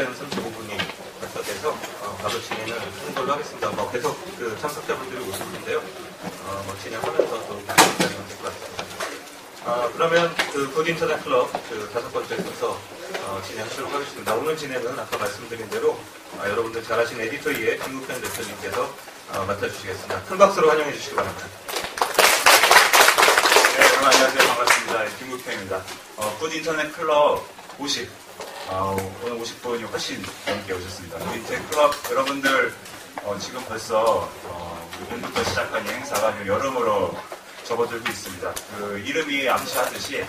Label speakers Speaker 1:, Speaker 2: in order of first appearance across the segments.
Speaker 1: 시간 35분이 발표돼서 바로 진행을 하는 걸로 하겠습니다. 계속 그 참석자분들이 오실 텐데요. 진행하면서 또 진행하면 될 것 같습니다. 그러면 그 굿 인터넷 클럽 그 5번째 순서 진행하도록 하겠습니다. 오늘 진행은 아까 말씀드린 대로 여러분들 잘 아시는 에디터이의 김국현 대표님께서 맡아주시겠습니다. 큰 박수로 환영해 주시기 바랍니다.
Speaker 2: 네, 여러분 안녕하세요. 반갑습니다. 김국현입니다. 굿 인터넷 클럽 50. 오늘 50분이 훨씬 넘게 오셨습니다. 굿 인터넷 클럽 여러분들 지금 벌써 오늘부터 시작한 이 행사가 여름으로 접어들고 있습니다. 그 이름이 암시하듯이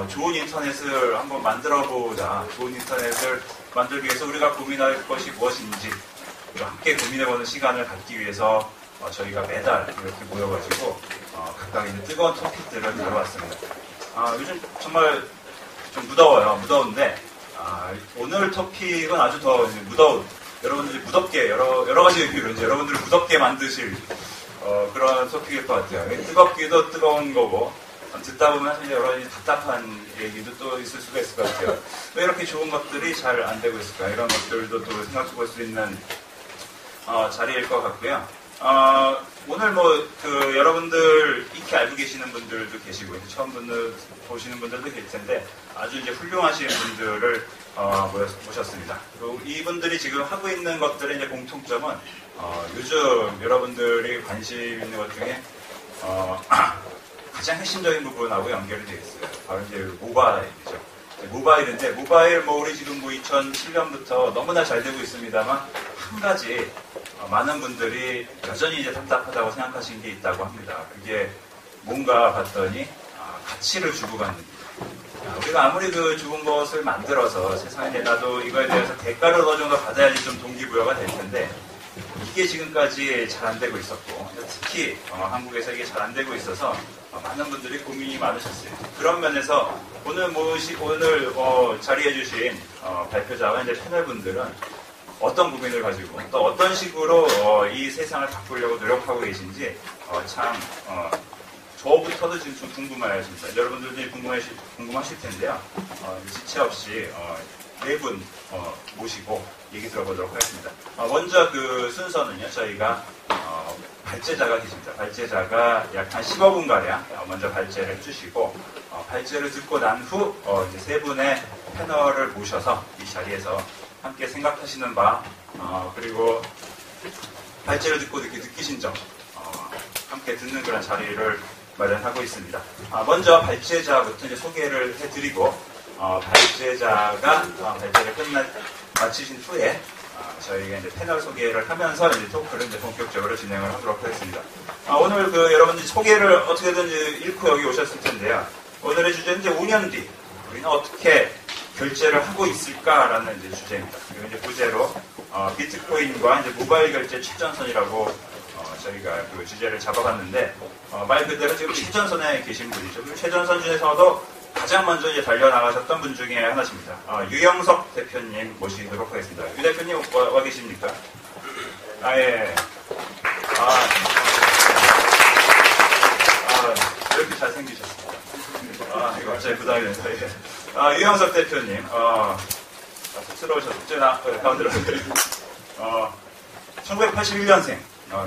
Speaker 2: 좋은 인터넷을 한번 만들어보자. 좋은 인터넷을 만들기 위해서 우리가 고민할 것이 무엇인지 함께 고민해보는 시간을 갖기 위해서 저희가 매달 이렇게 모여가지고 각각 이제 뜨거운 토픽들을 다뤄왔습니다. 요즘 정말 좀 무더운데 오늘 토픽은 아주 더 무더운, 여러분들이 무덥게 여러 가지 의미로 이제 여러분들을 무덥게 만드실 그런 토픽일 것 같아요. 뜨겁기도 뜨거운 거고 듣다 보면 사실 여러 가지 답답한 얘기도 또 있을 수가 있을 것 같아요. 왜 이렇게 좋은 것들이 잘 안 되고 있을까? 이런 것들도 또 생각해 볼 수 있는 자리일 것 같고요. 오늘 여러분들 익히 알고 계시는 분들도 계시고, 처음 보시는 분들도 계실 텐데, 아주 이제 훌륭하신 분들을, 모셨습니다. 그리고 이분들이 지금 하고 있는 것들의 이제 공통점은, 요즘 여러분들이 관심 있는 것 중에, 가장 핵심적인 부분하고 연결이 되어 있어요. 바로 이제 모바일이죠. 모바일인데, 우리 지금 2007년부터 너무나 잘 되고 있습니다만, 한 가지, 많은 분들이 여전히 이제 답답하다고 생각하시는 게 있다고 합니다. 그게 뭔가 봤더니, 가치를 주고 받는 일. 우리가 아무리 그 좋은 것을 만들어서 세상에 내놔도 이거에 대해서 대가를 어느 정도 받아야지 좀 동기부여가 될 텐데, 이게 지금까지 잘 안 되고 있었고, 특히 한국에서 이게 잘 안 되고 있어서 많은 분들이 고민이 많으셨어요. 그런 면에서 오늘 자리해 주신 발표자와 이제 패널분들은 어떤 고민을 가지고 또 어떤 식으로 이 세상을 바꾸려고 노력하고 계신지 저부터도 지금 좀 궁금하십니다. 여러분들도 궁금하실 텐데요. 지체 없이 네 분 모시고 얘기 들어보도록 하겠습니다. 먼저 그 순서는요, 저희가 발제자가 계십니다. 발제자가 약 한 15분가량 먼저 발제를 해주시고, 발제를 듣고 난 후 이제 세 분의 패널을 모셔서 이 자리에서 함께 생각하시는 바, 그리고 발제를 듣고 느끼신 점, 함께 듣는 그런 자리를 마련하고 있습니다. 먼저 발제자부터 이제 소개를 해드리고, 발제자가 발제를 마치신 후에 저희가 이제 패널 소개를 하면서 이제 토크를 이제 본격적으로 진행을 하도록 하겠습니다. 오늘 여러분들이 소개를 어떻게든 읽고 여기 오셨을 텐데요. 오늘의 주제는 이제 5년 뒤 우리는 어떻게 결제를 하고 있을까라는 이제 주제입니다. 그리고 이제 부제로 비트코인과 이제 모바일 결제 최전선이라고 저희가 그 주제를 잡아봤는데, 말 그대로 지금 최전선에 계신 분이죠. 그 최전선 중에서도 가장 먼저 이제 달려나가셨던 분 중에 하나십니다. 유영석 대표님 모시도록 하겠습니다. 유 대표님 와 계십니까? 예. 이렇게 잘생기셨습니다. 이거 갑자기 부담이 된다. 예. 유영석 대표님, 쑥스러우셨죠? 가운데로. 1981년생,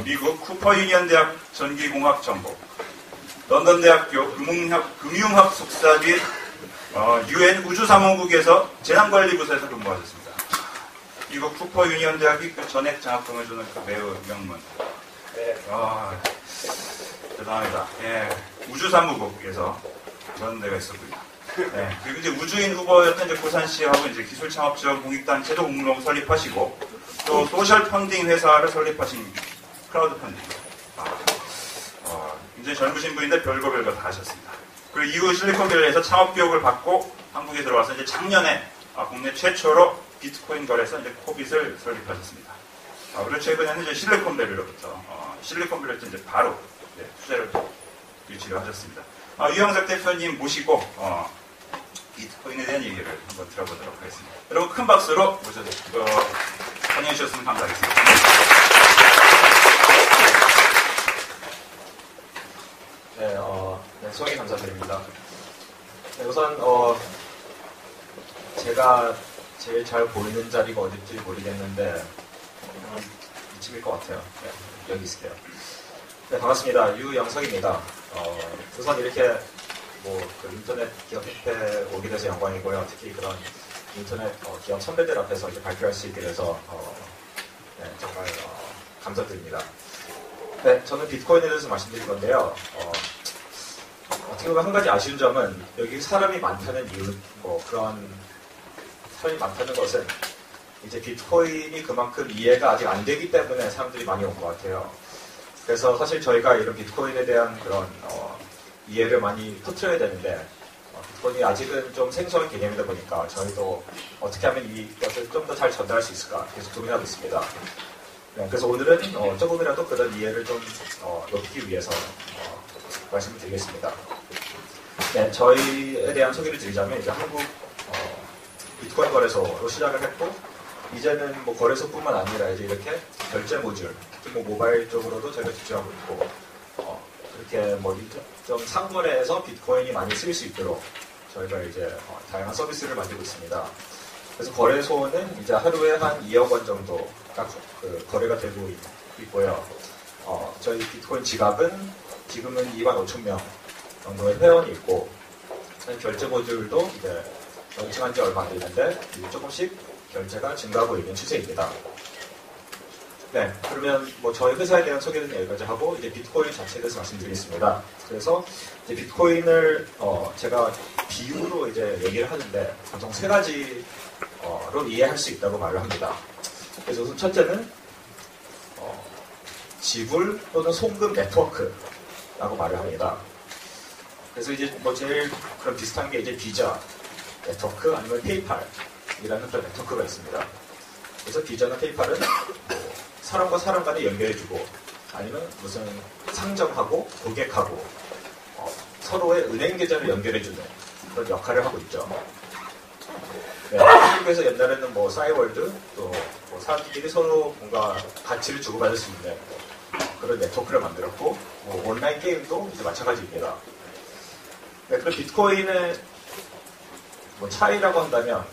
Speaker 2: 미국 쿠퍼 유니언 대학 전기공학 전공, 런던 대학교 금융학 석사 및 UN 우주사무국에서 재난관리부서에서 근무하셨습니다. 미국 쿠퍼 유니언 대학이 그 전액 장학금을 주는 그 매우 명문. 네. 대단합니다. 예. 우주사무국에서 그런 데가 있었군요. 네. 그리고 이제 우주인 후보였던 이제 고산시하고 이제 기술창업지원 공익단체도 공동 설립하시고, 또 소셜 펀딩 회사를 설립하신 크라우드 펀딩. 굉장히 젊으신 분인데 별거 다 하셨습니다. 그리고 이후 실리콘밸리에서 창업 교육을 받고 한국에 들어와서 이제 작년에 국내 최초로 비트코인 거래소 이제 코빗을 설립하셨습니다. 그리고 최근에는 이제 실리콘밸리로부터 실리콘밸리부터 이제 바로 투자를 유치를 하셨습니다. 유영석 대표님 모시고 비트코인에 대한 얘기를 한번 들어보도록 하겠습니다. 여러분 큰 박수로 환영해 주셨으면 감사하겠습니다.
Speaker 3: 네, 소개 감사드립니다. 네, 우선 제가 제일 잘 보이는 자리가 어딜지 모르겠는데 이쯤일 것 같아요. 네, 여기 있을게요. 네, 반갑습니다. 유영석입니다. 우선 이렇게 그 인터넷 기업 협회 오게 돼서 영광이고요. 특히 그런 인터넷 기업 선배들 앞에서 이제 발표할 수 있게 돼서 네, 정말 감사드립니다. 네, 저는 비트코인에 대해서 말씀드릴 건데요. 어떻게 보면 한 가지 아쉬운 점은 여기 사람이 많다는 이유, 그런 사람이 많다는 것은 이제 비트코인이 그만큼 이해가 아직 안 되기 때문에 사람들이 많이 온 것 같아요. 그래서 사실 저희가 이런 비트코인에 대한 그런 이해를 많이 터트려야 되는데 비트코인이 아직은 좀 생소한 개념이다 보니까 저희도 어떻게 하면 이것을 좀 더 잘 전달할 수 있을까 계속 고민하고 있습니다. 네, 그래서 오늘은 조금이라도 그런 이해를 좀 높이기 위해서 말씀을 드리겠습니다. 네, 저희에 대한 소개를 드리자면 이제 한국 비트코인 거래소로 시작을 했고 이제는 뭐 거래소뿐만 아니라 이제 이렇게 결제 모듈, 특히 뭐 모바일 쪽으로도 저희가 집중하고 있고 그렇게 좀 상거래에서 비트코인이 많이 쓰일 수 있도록 저희가 이제 다양한 서비스를 만들고 있습니다. 그래서 거래소는 이제 하루에 한 2억 원 정도가 거래가 되고 있고요. 저희 비트코인 지갑은 지금은 2만 5천 명 정도의 회원이 있고 결제 모듈도 이제 런칭한 지 얼마 안 됐는데 조금씩 결제가 증가하고 있는 추세입니다. 네, 그러면 저희 회사에 대한 소개는 여기까지 하고 이제 비트코인 자체에 대해서 말씀드리겠습니다. 그래서 이제 비트코인을 제가 비유로 이제 얘기를 하는데 보통 세 가지로 이해할 수 있다고 말을 합니다. 그래서 우선 첫째는 지불 또는 송금 네트워크라고 말을 합니다. 그래서 이제 제일 그런 비슷한 게 이제 비자 네트워크 아니면 페이팔이라는 그런 네트워크가 있습니다. 그래서 비자나 페이팔은 사람과 사람 간에 연결해주고 아니면 무슨 상점하고 고객하고 서로의 은행 계좌를 연결해주는 그런 역할을 하고 있죠. 네, 한국에서 옛날에는 싸이월드 또 사람들끼리 서로 뭔가 가치를 주고받을 수 있는 그런 네트워크를 만들었고 온라인 게임도 이제 마찬가지입니다. 네, 그럼 비트코인의 차이라고 한다면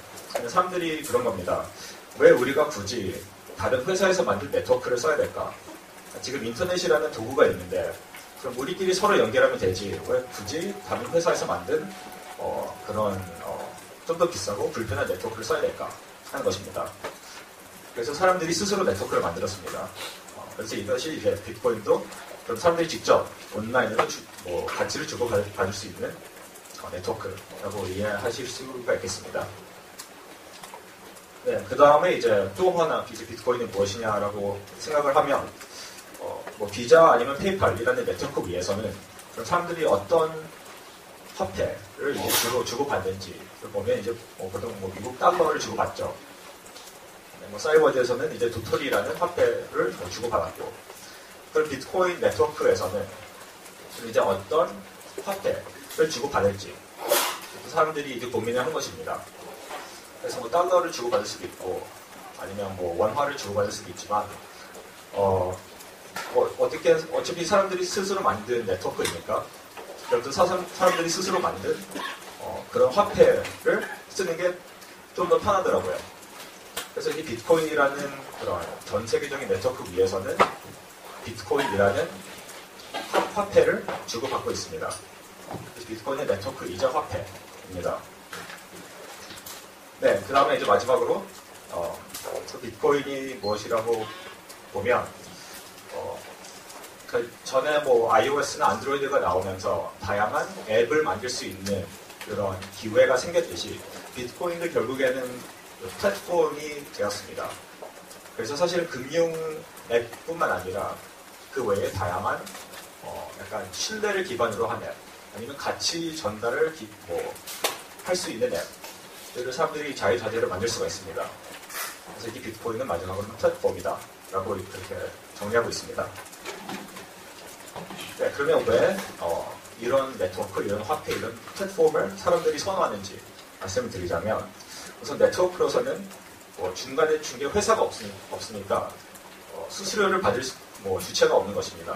Speaker 3: 사람들이 그런 겁니다. 왜 우리가 굳이 다른 회사에서 만든 네트워크를 써야 될까? 지금 인터넷이라는 도구가 있는데 그럼 우리끼리 서로 연결하면 되지 왜 굳이 다른 회사에서 만든 그런 좀 더 비싸고 불편한 네트워크를 써야 될까 하는 것입니다. 그래서 사람들이 스스로 네트워크를 만들었습니다. 그래서 이것이 이제 비트코인도 그럼 사람들이 직접 온라인으로 가치를 주고 받을 수 있는 네트워크라고 이해하실 수가 있겠습니다. 네, 그 다음에 이제 또 하나 이제 비트코인이 무엇이냐라고 생각을 하면 비자 아니면 페이팔이라는 네트워크 위에서는 그럼 사람들이 어떤 화폐를 이제 주고받는지 보면 이제 보통 미국 달러를 주고받죠. 네, 사이버드에서는 이제 도토리라는 화폐를 주고받았고 그럼 비트코인 네트워크에서는 이제 어떤 화폐를 주고받을지 사람들이 이제 고민을 하는 것입니다. 그래서 달러를 주고받을 수도 있고 아니면 원화를 주고받을 수도 있지만 어차피 사람들이 스스로 만든 네트워크이니까 어떤 사람들이 스스로 만든 그런 화폐를 쓰는 게 좀 더 편하더라고요. 그래서 이 비트코인이라는 그런 전 세계적인 네트워크 위에서는 비트코인이라는 화폐를 주고받고 있습니다. 그래서 비트코인의 네트워크 이자 화폐입니다. 네, 그 다음에 이제 마지막으로 비트코인이 무엇이라고 보면 그 전에 iOS나 안드로이드가 나오면서 다양한 앱을 만들 수 있는 그런 기회가 생겼듯이 비트코인도 결국에는 플랫폼이 되었습니다. 그래서 사실 금융 앱뿐만 아니라 그 외에 다양한 약간 신뢰를 기반으로 한 앱, 아니면 가치 전달을 할 수 있는 앱들을 사람들이 자유자재로 만들 수가 있습니다. 그래서 이 비트코인은 마지막으로는 플랫폼이다 라고 이렇게 정리하고 있습니다. 네, 그러면 왜 이런 네트워크, 이런 화폐, 이런 플랫폼을 사람들이 선호하는지 말씀을 드리자면 우선 네트워크로서는 중간에 중개 회사가 없으니까 수수료를 받을 주체가 없는 것입니다.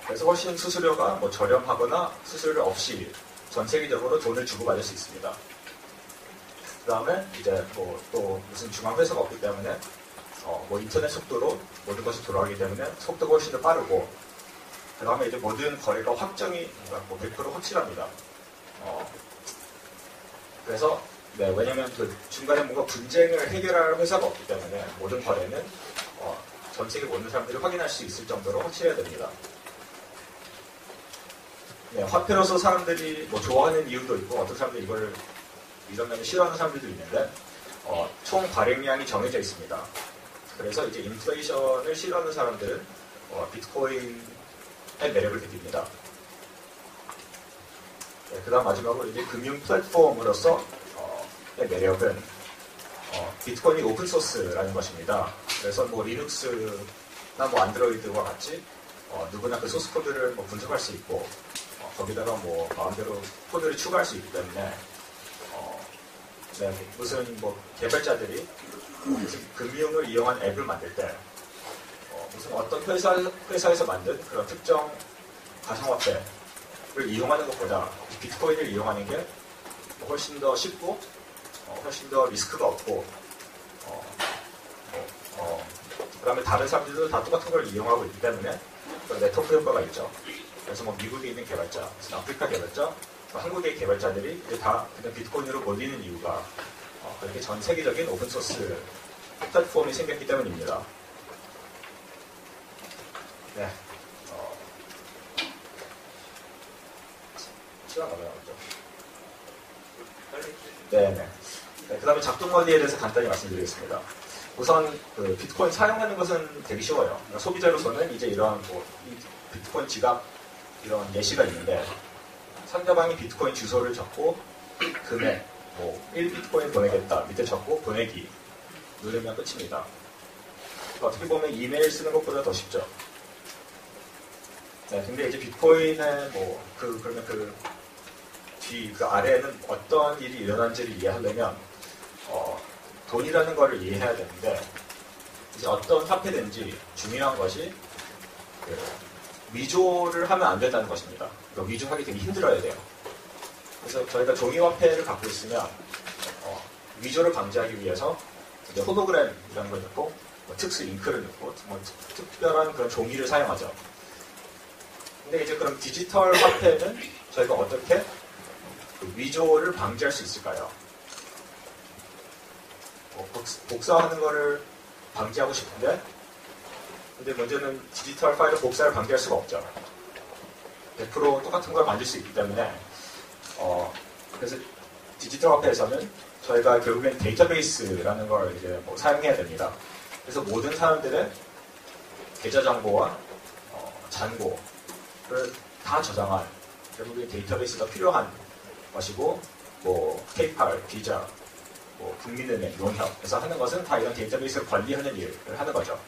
Speaker 3: 그래서 훨씬 수수료가 저렴하거나 수수료 없이 전 세계적으로 돈을 주고받을 수 있습니다. 그 다음에 이제 뭐 또 무슨 중앙 회사가 없기 때문에 뭐 인터넷 속도로 모든 것이 돌아가기 때문에 속도가 훨씬 더 빠르고, 그 다음에 이제 모든 거래가 확정이 뭐 100% 확실합니다. 그래서 네, 왜냐면 그 중간에 뭔가 분쟁을 해결할 회사가 없기 때문에 모든 거래는 전 세계 모든 사람들이 확인할 수 있을 정도로 확실해야 됩니다. 네, 화폐로서 사람들이 뭐 좋아하는 이유도 있고, 어떤 사람들이 이런 면을 싫어하는 사람들도 있는데, 총 발행량이 정해져 있습니다. 그래서 이제 인플레이션을 싫어하는 사람들은 비트코인의 매력을 느낍니다. 네, 그 다음 마지막으로 이제 금융 플랫폼으로서 의 매력은 비트코인이 오픈소스라는 것입니다. 그래서 뭐 리눅스나 뭐 안드로이드와 같이 누구나 그 소스 코드를 뭐 분석할 수 있고, 거기다가 뭐 마음대로 코드를 추가할 수 있기 때문에 네, 무슨 뭐 개발자들이 무슨 금융을 이용한 앱을 만들 때 무슨 어떤 회사에서 만든 그런 특정 가상화폐를 이용하는 것보다 비트코인을 이용하는 게 훨씬 더 쉽고 훨씬 더 리스크가 없고 그 다음에 다른 사람들도 다 똑같은 걸 이용하고 있기 때문에 네트워크 효과가 있죠. 그래서 뭐 미국에 있는 개발자, 아프리카 개발자, 한국의 개발자들이 이제 다 그냥 비트코인으로 몰리는 이유가 그렇게 전 세계적인 오픈소스 플랫폼이 생겼기 때문입니다. 네. 시간 얼마 남았죠? 네네. 네, 그 다음에 작동 원리에 대해서 간단히 말씀드리겠습니다. 우선 그 비트코인 사용하는 것은 되게 쉬워요. 그러니까 소비자로서는 이제 이런 뭐 비트코인 지갑 이런 예시가 있는데, 상대방이 비트코인 주소를 적고 금액 뭐 1비트코인 보내겠다 밑에 적고 보내기 누르면 끝입니다. 그러니까 어떻게 보면 이메일 쓰는 것보다 더 쉽죠. 네, 근데 이제 비트코인의 뭐 그러면 그 아래에는 어떤 일이 일어난지를 이해하려면 돈이라는 거를 이해해야 되는데, 이제 어떤 화폐든지 중요한 것이 위조를 하면 안 된다는 것입니다. 그러니까 위조하기 되게 힘들어야 돼요. 그래서 저희가 종이 화폐를 갖고 있으면 위조를 방지하기 위해서 이제 호로그램이라는 걸 넣고 뭐 특수 잉크를 넣고 뭐 특별한 그런 종이를 사용하죠. 근데 이제 그럼 디지털 화폐는 저희가 어떻게 그 위조를 방지할 수 있을까요? 복사하는 거를 방지하고 싶은데, 근데 문제는 디지털 파일을 복사를 방지할 수가 없죠. 100% 똑같은 걸 만들 수 있기 때문에 그래서 디지털 화폐에서는 저희가 결국엔 데이터베이스라는 걸 이제 뭐 사용해야 됩니다. 그래서 모든 사람들의 계좌 정보와 잔고를 다 저장한 결국엔 데이터베이스가 필요한 것이고, 뭐 페이팔, 비자, 뭐 국민은행, 농협에서 하는 것은 다 이런 데이터베이스를 관리하는 일을 하는 거죠.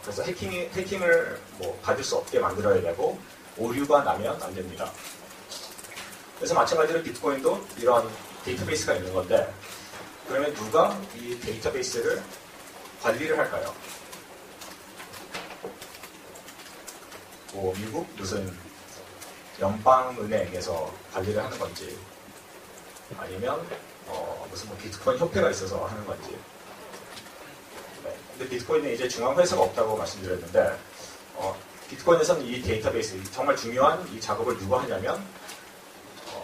Speaker 3: 그래서 해킹을 뭐 받을 수 없게 만들어야 되고, 오류가 나면 안 됩니다. 그래서 마찬가지로 비트코인도 이런 데이터베이스가 있는 건데, 그러면 누가 이 데이터베이스를 관리를 할까요? 뭐 미국 무슨 연방은행에서 관리를 하는 건지, 아니면 무슨 뭐 비트코인 협회가 있어서 하는 건지. 네. 근데 비트코인은 이제 중앙회사가 없다고 말씀드렸는데, 비트코인에서는 이 데이터베이스, 정말 중요한 이 작업을 누가 하냐면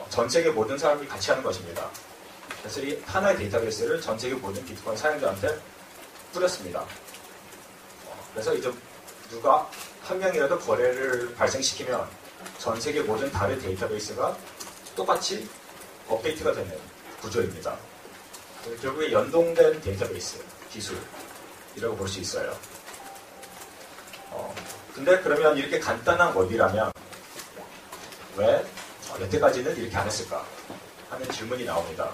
Speaker 3: 전 세계 모든 사람이 같이 하는 것입니다. 그래서 이 하나의 데이터베이스를 전 세계 모든 비트코인 사용자한테 뿌렸습니다. 그래서 이제 누가 한 명이라도 거래를 발생시키면 전 세계 모든 다른 데이터베이스가 똑같이 업데이트가 되는 구조입니다. 결국에 연동된 데이터베이스 기술이라고 볼 수 있어요. 근데 그러면 이렇게 간단한 원리라면 왜 여태까지는 이렇게 안 했을까 하는 질문이 나옵니다.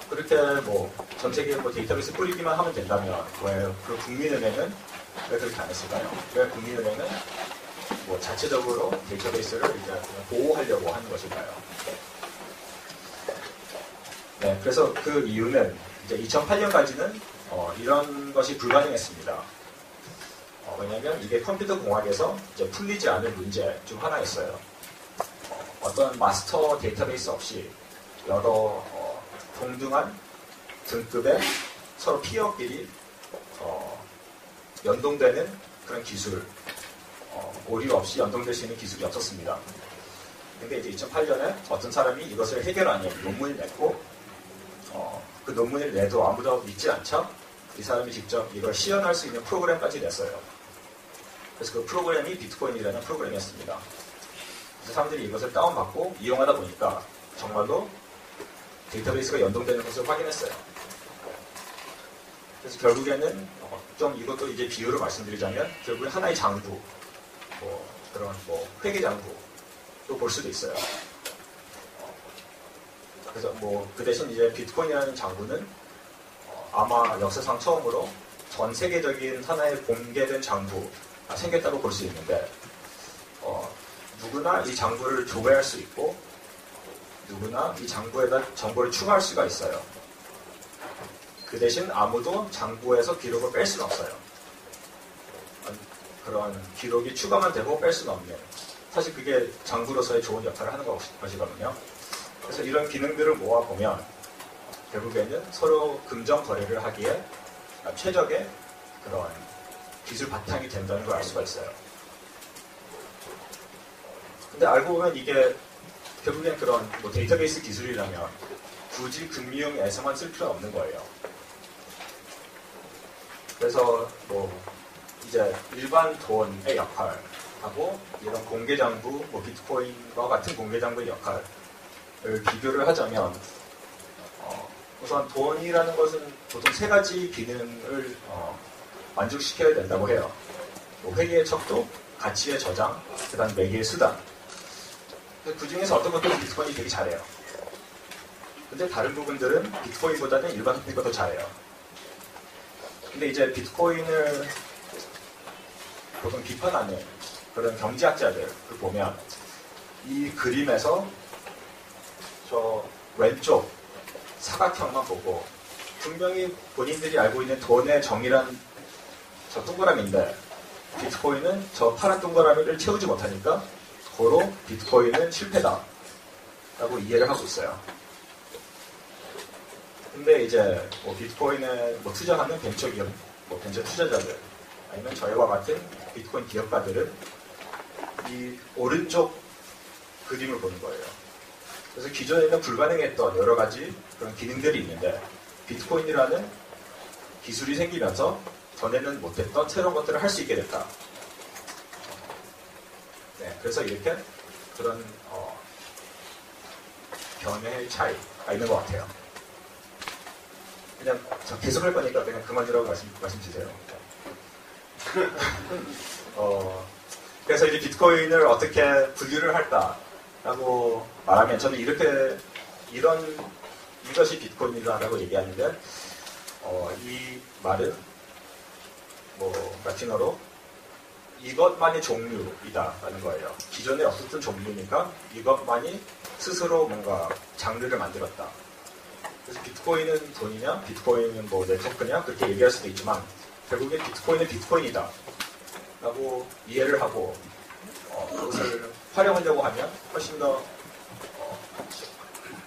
Speaker 3: 그렇게 뭐 전 세계 뭐 데이터베이스 뿌리기만 하면 된다면 왜 그 국민은행은 왜 그렇게 안 했을까요? 왜 국민은행은 뭐 자체적으로 데이터베이스를 이제 보호하려고 하는 것일까요? 네, 그래서 그 이유는 이제 2008년까지는 이런 것이 불가능했습니다. 왜냐하면 이게 컴퓨터 공학에서 이제 풀리지 않은 문제 중 하나였어요. 어떤 마스터 데이터베이스 없이 여러 동등한 등급의 서로 피어끼리 연동되는 그런 기술, 오류 없이 연동될 수 있는 기술이 없었습니다. 근데 이제 2008년에 어떤 사람이 이것을 해결하는 논문을 냈고, 그 논문을 내도 아무도 믿지 않자 이 사람이 직접 이걸 시연할 수 있는 프로그램까지 냈어요. 그래서 그 프로그램이 비트코인이라는 프로그램이었습니다. 그래서 사람들이 이것을 다운받고 이용하다 보니까 정말로 데이터베이스가 연동되는 것을 확인했어요. 그래서 결국에는 좀 이것도 이제 비유를 말씀드리자면 결국에 하나의 장부, 그런 회계 장부도 볼 수도 있어요. 그래서 그 대신 이제 비트코인이라는 장부는 아마 역사상 처음으로 전 세계적인 하나의 공개된 장부가 생겼다고 볼 수 있는데, 누구나 이 장부를 조회할 수 있고 누구나 이 장부에다 정보를 추가할 수가 있어요. 그 대신 아무도 장부에서 기록을 뺄 수는 없어요. 그런 기록이 추가만 되고 뺄 수는 없는, 사실 그게 장부로서의 좋은 역할을 하는 것이거든요. 그래서 이런 기능들을 모아보면 결국에는 서로 금전 거래를 하기에 최적의 그런 기술 바탕이 된다는 걸 알 수가 있어요. 근데 알고 보면 이게 결국엔 그런 데이터베이스 기술이라면 굳이 금융에서만 쓸 필요는 없는 거예요. 그래서 이제 일반 돈의 역할하고 이런 공개장부, 비트코인과 같은 공개장부의 역할을 비교를 하자면, 우선 돈이라는 것은 보통 세 가지 기능을 만족시켜야 된다고 해요. 회계의 척도, 가치의 저장, 그 다음 매개의 수단. 그 중에서 어떤 것들은 비트코인이 되게 잘해요. 근데 다른 부분들은 비트코인보다는 일반 화폐가 더 잘해요. 근데 이제 비트코인을 보통 비판하는 그런 경제학자들 보면 이 그림에서 저 왼쪽 사각형만 보고 분명히 본인들이 알고 있는 돈의 정의란 저 동그라미인데 비트코인은 저 파란 동그라미를 채우지 못하니까 고로 비트코인은 실패다 라고 이해를 하고 있어요. 근데 이제 비트코인에 투자하는 벤처기업, 벤처 투자자들 아니면 저희와 같은 비트코인 기업가들은 이 오른쪽 그림을 보는 거예요. 그래서 기존에는 불가능했던 여러 가지 그런 기능들이 있는데 비트코인이라는 기술이 생기면서 전에는 못했던 새로운 것들을 할 수 있게 됐다. 네, 그래서 이렇게 그런 견해의 차이가 있는 것 같아요. 그냥 저 계속 할 거니까 그냥 그만두라고 말씀 주세요. 그래서 이제 비트코인을 어떻게 분류를 할까라고 말하면 저는 이것이 비트코인이라고 얘기하는데, 이 말은 라틴어로 이것만이 종류이다라는 거예요. 기존에 없었던 종류니까 이것만이 스스로 뭔가 장르를 만들었다. 그래서 비트코인은 돈이냐, 비트코인은 네트워크냐 그렇게 얘기할 수도 있지만 결국에 비트코인은 비트코인이다 라고 이해를 하고 그것을 활용하려고 하면 훨씬 더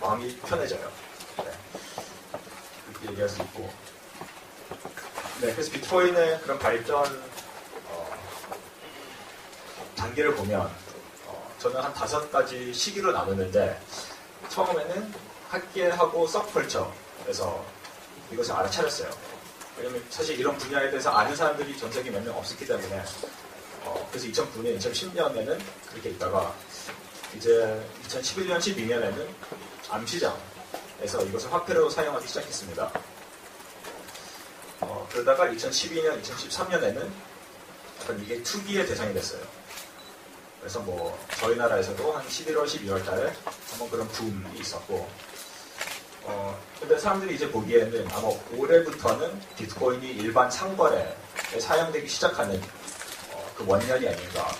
Speaker 3: 마음이 편해져요. 네. 그렇게 얘기할 수 있고, 네, 그래서 비트코인의 그런 발전 단계를 보면 저는 한 5가지 시기로 나누는데, 처음에는 학계하고 서브컬처에서 이것을 알아차렸어요. 왜냐면 사실 이런 분야에 대해서 아는 사람들이 전 세계에 몇 명 없었기 때문에 그래서 2009년, 2010년에는 그렇게 있다가 이제 2011년, 12년에는 암시장에서 이것을 화폐로 사용하기 시작했습니다. 그러다가 2012년, 2013년에는 약간 이게 투기의 대상이 됐어요. 그래서 저희 나라에서도 한 11월, 12월 달에 한번 그런 붐이 있었고, 근데 사람들이 이제 보기에는 아마 올해부터는 비트코인이 일반 상거래에 사용되기 시작하는 그 원년이 아닌가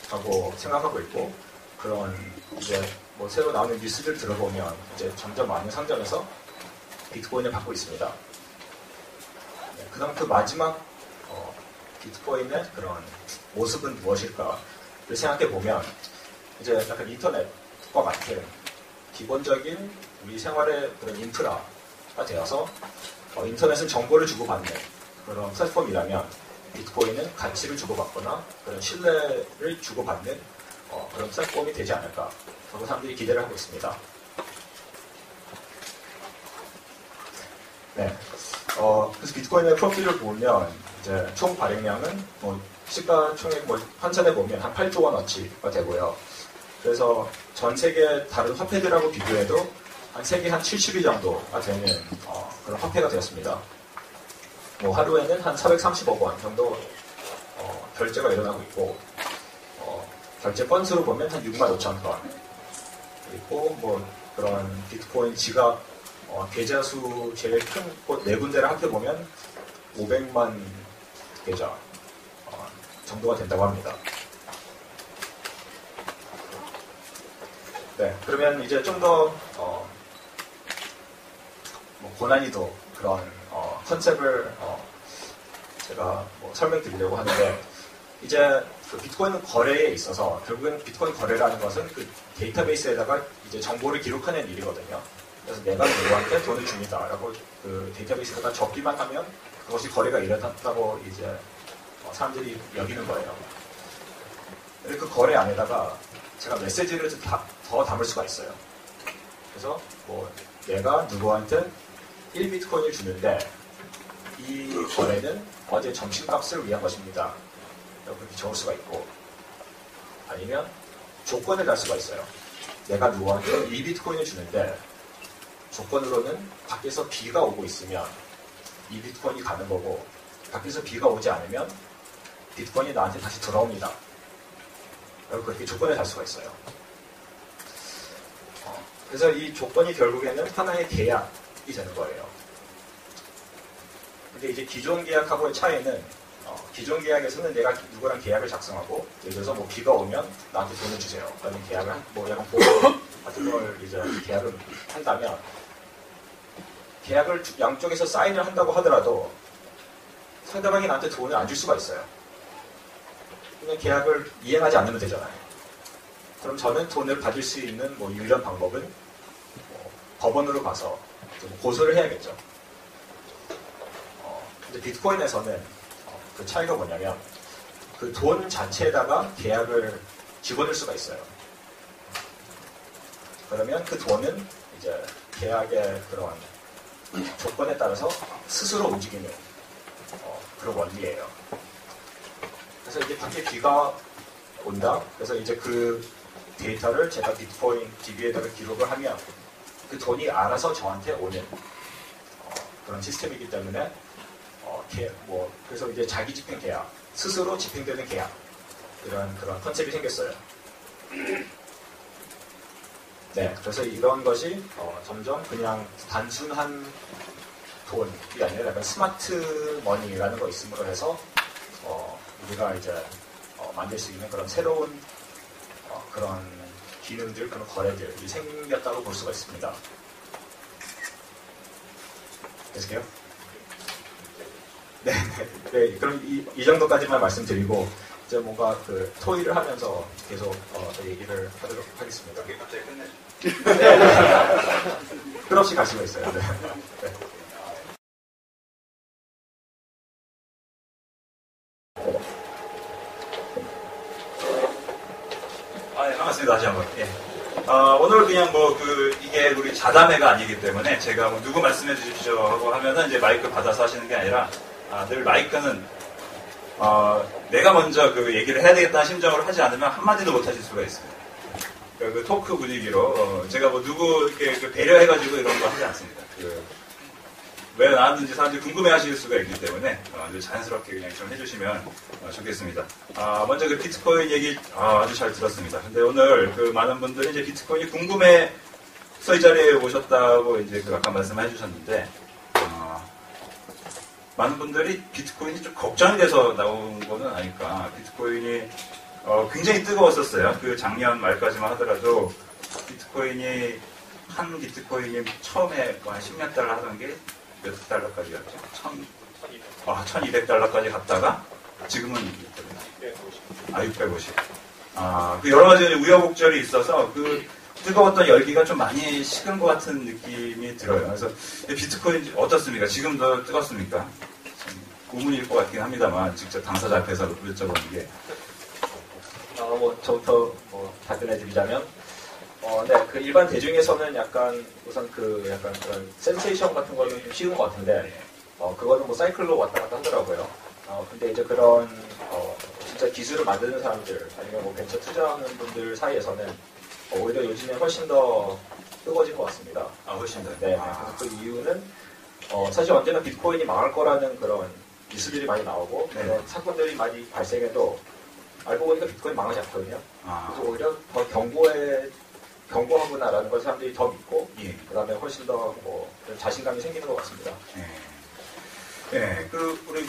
Speaker 3: 하고 생각하고 있고, 그런 이제 새로 나오는 뉴스들 들어보면 이제 점점 많은 상점에서 비트코인을 받고 있습니다. 네, 그다음 그 마지막 비트코인의 그런 모습은 무엇일까를 생각해 보면 이제 약간 인터넷과 같은 기본적인 우리 생활의 그런 인프라, 되어서 인터넷은 정보를 주고받는 그런 플랫폼이라면 비트코인은 가치를 주고받거나 그런 신뢰를 주고받는 그런 플랫폼이 되지 않을까 하고 사람들이 기대를 하고 있습니다. 네. 그래서 비트코인의 프로필을 보면 이제 총 발행량은 시가총액 환산해 보면 한 8조 원어치가 되고요. 그래서 전 세계 다른 화폐들하고 비교해도 한 세계 한 70위 정도가 되는 그런 화폐가 되었습니다. 하루에는 한 430억 원 정도 결제가 일어나고 있고 결제 건수로 보면 한 6만 5천 건 그리고 그런 비트코인 지갑 계좌 수 제일 큰 곳 네 군데를 합해보면 500만 계좌 정도가 된다고 합니다. 네, 그러면 이제 좀 더 고난이도 그런 컨셉을 제가 설명드리려고 하는데 이제 그 비트코인 거래에 있어서 결국엔 비트코인 거래라는 것은 그 데이터베이스에다가 이제 정보를 기록하는 일이거든요. 그래서 내가 누구한테 돈을 줍니다라고 그 데이터베이스에다가 적기만 하면 그것이 거래가 일어났다고 이제 사람들이 여기는 거예요. 그 거래 안에다가 제가 메시지를 더 담을 수가 있어요. 그래서 내가 누구한테 1비트코인을 주는데 이 거래는 어제 점심값을 위한 것입니다. 그렇게 적을 수가 있고 아니면 조건을 달 수가 있어요. 내가 누구한테 2비트코인을 주는데 조건으로는 밖에서 비가 오고 있으면 2비트코인이 가는 거고 밖에서 비가 오지 않으면 비트코인이 나한테 다시 돌아옵니다. 그렇게 조건을 달 수가 있어요. 그래서 이 조건이 결국에는 하나의 계약이 되는 거예요. 근데 이제 기존 계약하고의 차이는 기존 계약에서는 내가 누구랑 계약을 작성하고 예를 들어서 비가 오면 나한테 돈을 주세요. 그러면 계약을 약간 보험 같은 걸 이제 계약을 한다면 계약을 양쪽에서 사인을 한다고 하더라도 상대방이 나한테 돈을 안 줄 수가 있어요. 그냥 계약을 이행하지 않으면 되잖아요. 그럼 저는 돈을 받을 수 있는 유일한 방법은 법원으로 가서 고소를 해야겠죠. 근데 비트코인에서는 그 차이가 뭐냐면 그 돈 자체에다가 계약을 집어넣을 수가 있어요. 그러면 그 돈은 이제 계약의 그런 조건에 따라서 스스로 움직이는 그런 원리예요. 그래서 이제 밖에 비가 온다. 그래서 이제 그 데이터를 제가 비트코인 DB에다가 기록을 하면 그 돈이 알아서 저한테 오는 그런 시스템이기 때문에 그래서 이제 자기 집행 계약, 스스로 집행되는 계약 이런 그런 컨셉이 생겼어요. 네, 그래서 이런 것이 점점 그냥 단순한 돈이 아니라 약간 스마트 머니라는 거 있음으로 해서 우리가 이제 만들 수 있는 그런 새로운 그런 기능들, 그런 거래들이 생겼다고 볼 수가 있습니다. 되실게요? 네, 네, 그럼 이 정도까지만 말씀드리고 이제 뭔가 그 토의를 하면서 계속 얘기를 하도록 하겠습니다.
Speaker 2: 갑자기 끝내.
Speaker 3: 끝없이 갈 수가 있어요. 네. 네.
Speaker 2: 네, 반갑습니다. 다시 한번. 예. 오늘 그냥 이게 우리 자담회가 아니기 때문에 제가 누구 말씀해 주십시오 하고 하면은 이제 마이크 받아서 하시는 게 아니라 늘 마이크는 내가 먼저 그 얘기를 해야 되겠다는 심정으로 하지 않으면 한마디도 못 하실 수가 있습니다. 그 토크 분위기로 제가 누구 이렇게 배려해가지고 이런 거 하지 않습니다. 왜 나왔는지 사람들이 궁금해하실 수가 있기 때문에 늘 자연스럽게 그냥 좀 해주시면 좋겠습니다. 먼저 그 비트코인 얘기 아주 잘 들었습니다. 근데 오늘 그 많은 분들이 이제 비트코인이 궁금해서 이 자리에 오셨다고 이제 아까 말씀해 주셨는데 많은 분들이 비트코인이 좀 걱정이 돼서 나온 거는 아닐까. 비트코인이 굉장히 뜨거웠었어요. 그 작년 말까지만 하더라도 비트코인이 한 비트코인이 처음에 한 10몇 달러 하던 게 몇 달러까지 갔죠? 1200달러까지 갔다가 지금은 650. 그 여러 가지 우여곡절이 있어서 그 뜨거웠던 열기가 좀 많이 식은 것 같은 느낌이 들어요. 그래서 비트코인 어떻습니까? 지금도 뜨겁습니까? 고문일 것 같긴 합니다만 직접 당사자 앞에서 여쭤보는 게.
Speaker 3: 저부터 답변해 드리자면, 네, 그 일반 대중에서는 약간 우선 약간 그런 센세이션 같은 거는 좀 쉬운 것 같은데, 그거는 뭐 사이클로 왔다 갔다 하더라고요. 근데 이제 그런 진짜 기술을 만드는 사람들 아니면 뭐 벤처 투자하는 분들 사이에서는 오히려 요즘에 훨씬 더 뜨거워진 것 같습니다.
Speaker 2: 훨씬 더.
Speaker 3: 네. 그래서 그 이유는 사실 언제나 비트코인이 망할 거라는 그런 뉴스들이 많이 나오고 그런 사건들이 많이 발생해도 알고 보니까 비트코인 망하지 않거든요. 그래서 오히려 더 견고하구나라는 걸 사람들이 더 믿고 그 다음에 훨씬 더 자신감이 생기는 것 같습니다.
Speaker 2: 네, 우리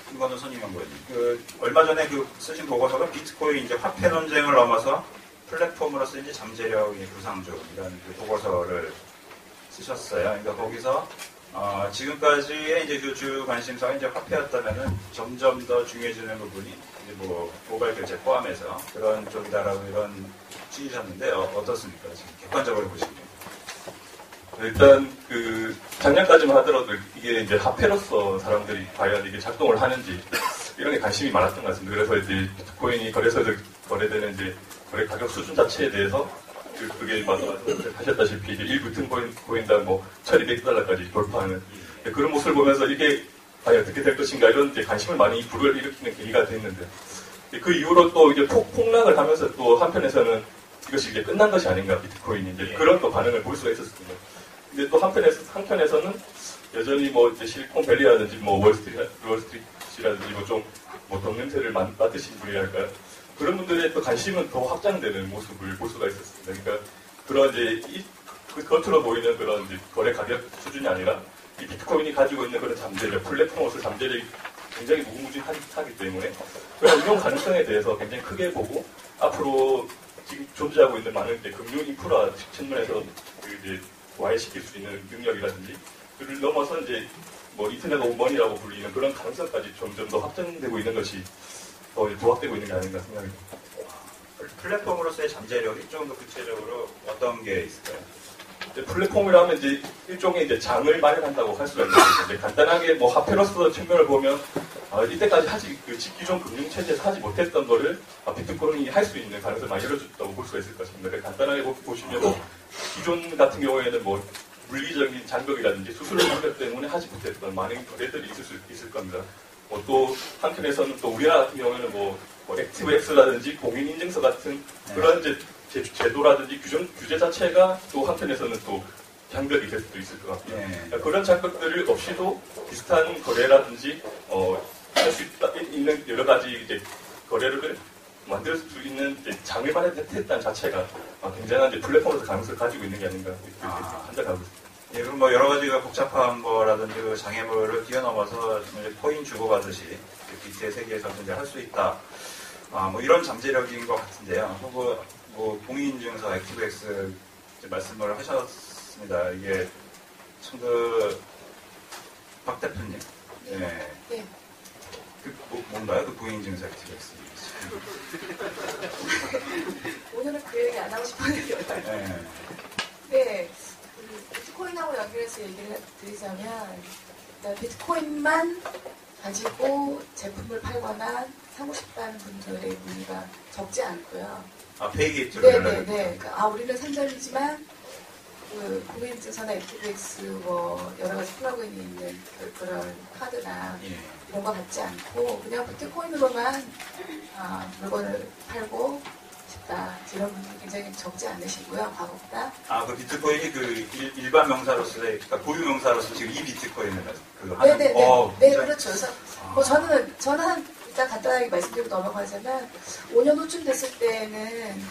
Speaker 2: 김관우 선임연구원님, 얼마 전에 쓰신 보고서가 비트코인 이제 화폐 논쟁을 넘어서 플랫폼으로서 이제 잠재력의 구상중이라는 보고서를 쓰셨어요. 그러니까 거기서 지금까지의 이제 주 관심사가 이제 화폐였다면은 점점 더 중요해지는 부분이 이제 모바일 결제 포함해서 그런 쪽이다라고 이런 취지셨는데요. 어떻습니까? 지금 객관적으로 보시면.
Speaker 4: 일단 작년까지만 하더라도 이게 이제 화폐로서 사람들이 과연 이게 작동을 하는지 이런 게 관심이 많았던 것 같습니다. 그래서 이제 비트코인이 거래소에서 거래되는 이제 거래 가격 수준 자체에 대해서 그게 하셨다시피 이제 일부 등코인당 1,200달러까지 돌파하는 그런 모습을 보면서 이게 과연 어떻게 될 것인가 이런 이제 관심을 많이 불러일으키는 계기가 됐는데 그 이후로 또 이제 폭락을 하면서 또 한편에서는 이것이 이제 끝난 것이 아닌가 비트코인이 이제 그런 또 반응을 볼 수가 있었습니다. 근데 또 한편에서는 여전히 이제 실리콘밸리라든지 월스트리트라든지 돈 냄새를 맡으신 분이랄까요. 그런 분들의 또 관심은 더 확장되는 모습을 볼 수가 있었습니다. 그러니까 그런 이제 겉으로 보이는 그런 이제 거래 가격 수준이 아니라 이 비트코인이 가지고 있는 그런 잠재력, 플랫폼으로서 잠재력이 굉장히 무궁무진하기 때문에 그런 운용 가능성에 대해서 굉장히 크게 보고 앞으로 지금 존재하고 있는 많은 이제 금융 인프라 측면에서 이제 와해시킬 수 있는 능력이라든지 그를 넘어서 이제 인터넷 오브 머니라고 불리는 그런 가능성까지 점점 더 확장되고 있는 것이 더 부각되고 있는 게 아닌가 생각합니다.
Speaker 2: 플랫폼으로서의 잠재력이 좀 더 구체적으로 어떤 게 있을까요?
Speaker 4: 플랫폼이라면 이제 일종의 이제 장을 마련한다고 할 수가 있는데 간단하게 화폐로서 측면을 보면 이때까지 기존 금융 체제에서 하지 못했던 거를 비트코인이 할 수 있는 가능성이 많이 열어줬다고 볼 수가 있을 것입니다. 간단하게 보시면 기존 같은 경우에는 물리적인 장벽이라든지 수수료 장벽 때문에 하지 못했던 많은 거래들이 있을 겁니다. 또 한편에서는 또 우리나라 같은 경우에는 액티브엑스라든지 공인인증서 같은 그런 이제 제도라든지 규제 자체가 또 한편에서는 또 장벽이 될 수도 있을 것 같고요. 그런 장벽들을 없이도 비슷한 거래라든지 할 수 있는 여러 가지 이제 거래를 만들 수 있는 이제 장을 마련했다는 자체가 굉장한 이제 플랫폼에서 가능성을 가지고 있는 게 아닌가 이렇게 판단하고 있습니다.
Speaker 2: 예, 그럼 여러 가지가 복잡한 거라든지 장애물을 뛰어넘어서 코인 주고받듯이 비트의 세계에서 이제 할 수 있다. 이런 잠재력인 것 같은데요. 공인인증서 액티브엑스 말씀을 하셨습니다. 이게 참 박 대표님. 네. 뭔가요? 공인인증서 액티브엑스.
Speaker 5: 오늘은 그 얘기 안 하고 싶었는데. 네. 비트코인하고 연결해서 얘기를 드리자면 비트코인만 가지고 제품을 팔거나 사고 싶다는 분들의 문의가 적지 않고요.
Speaker 2: 페이게이트로
Speaker 5: 네네네. 그러니까 우리는 산전이지만 공인인증서나 액티브엑스 여러 가지 플러그인이 있는 그런 카드나 이런 거 갖지 않고 그냥 비트코인으로만 물건을 팔고 싶다. 이런 분들이 굉장히 적지 않으시고요. 과거보다.
Speaker 2: 그 비트코인이 일반 명사로서의, 그러니까 고유 명사로서 지금 이 비트코인을
Speaker 5: 네네네. 네, 그렇죠. 그래서 저는 일단 간단하게 말씀드리고 넘어가자면 5년 후쯤 됐을 때는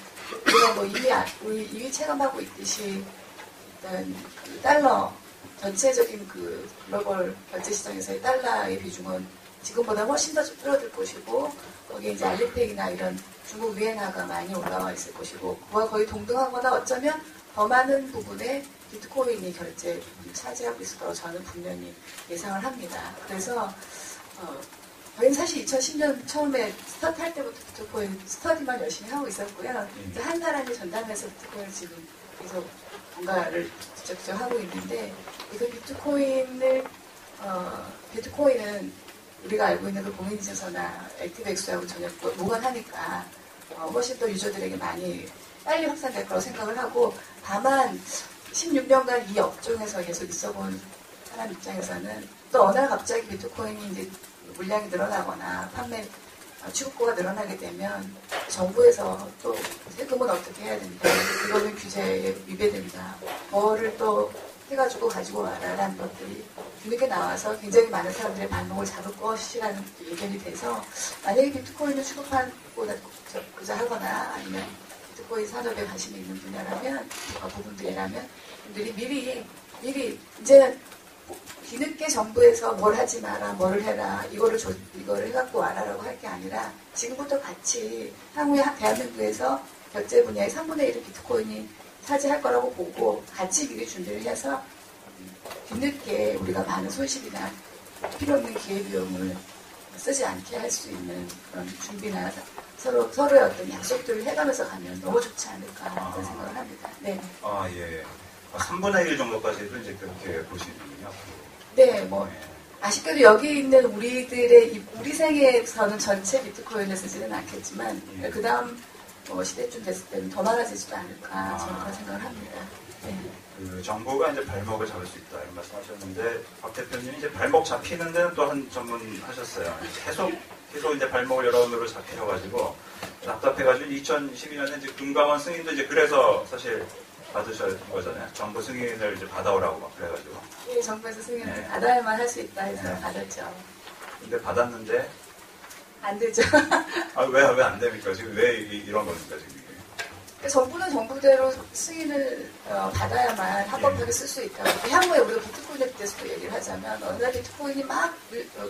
Speaker 5: 우리가 이미 체감하고 있듯이 일단 달러 전체적인 글로벌 결제 시장에서의 달러의 비중은 지금보다 훨씬 더 줄어들 것이고 거기에 이제 알리페이나 이런 중국 위엔화가 많이 올라와 있을 것이고 그와 거의 동등하거나 어쩌면 더 많은 부분에 비트코인이 차지하고 있을 거라고 저는 분명히 예상을 합니다. 그래서 저희는 사실 2010년 처음에 스타트 할 때부터 비트코인 스터디만 열심히 하고 있었고요. 이제 한 사람이 전담해서 비트코인을 지금 계속 뭔가를 직접 하고 있는데, 이거 비트코인은 우리가 알고 있는 그 공인인증서나 액티브엑스하고 전혀 무관하니까 훨씬 더 유저들에게 많이 빨리 확산될 거라고 생각을 하고, 다만 16년간 이 업종에서 계속 있어본 사람 입장에서는 또 어느 날 갑자기 비트코인이 이제 물량이 늘어나거나 판매 취급고가 늘어나게 되면 정부에서 또 세금은 어떻게 해야 된다, 이거는 규제에 위배된다, 뭐를 또 해가지고 가지고 와라라는 것들이 뒤늦게 나와서 굉장히 많은 사람들의 반응을 잡을 것이라는 예견이 돼서, 만약에 비트코인을 취급하고자 하거나 아니면 비트코인 산업에 관심이 있는 분야라면, 부분들이라면 분들이 미리 이제 뒤늦게 정부에서 뭘 하지 마라, 뭐를 해라, 이거를 해갖고 와라라고 할 게 아니라 지금부터 같이 향후에 대한민국에서 결제 분야의 3분의 1을 비트코인이 차지할 거라고 보고 같이 미리 준비를 해서 뒤늦게 우리가 많은 손실이나 필요 없는 기회비용을 쓰지 않게 할 수 있는 그런 준비나 서로의 어떤 약속들을 해가면서 가면 너무 좋지 않을까 그런 생각을 합니다. 네.
Speaker 2: 아, 예. 3분의 1 정도까지도 이제 그렇게 보시는군요.
Speaker 5: 네, 아쉽게도 여기 있는 우리 생에서는 전체 비트코인을 쓰지는 않겠지만, 그 다음 시대쯤 됐을 때는 더 많아지지도 않을까, 저는 그런 생각을 합니다. 네.
Speaker 2: 그 정부가 이제 발목을 잡을 수 있다, 이런 말씀 하셨는데, 박 대표님이 이제 발목 잡히는 데는 또 한 전문 하셨어요. 계속 이제 발목을 여러 번으로 잡히셔가지고, 답답해가지고 2012년에 이제 금강원 승인도 이제 그래서 사실 받으신 거잖아요. 정부 승인을 이제 받아오라고 막 그래가지고.
Speaker 5: 예, 정부에서 승인을 받아야만 할 수 있다 해서 받았죠.
Speaker 2: 근데 받았는데
Speaker 5: 안 되죠.
Speaker 2: 왜 안 됩니까? 지금 왜 이런 겁니까 지금 이게?
Speaker 5: 정부는 정부대로 승인을 받아야만 합법하게 쓸 수 있다고. 향후에 우리가 비트코인에 대해서도 얘기를 하자면, 어느 날 비트코인이 막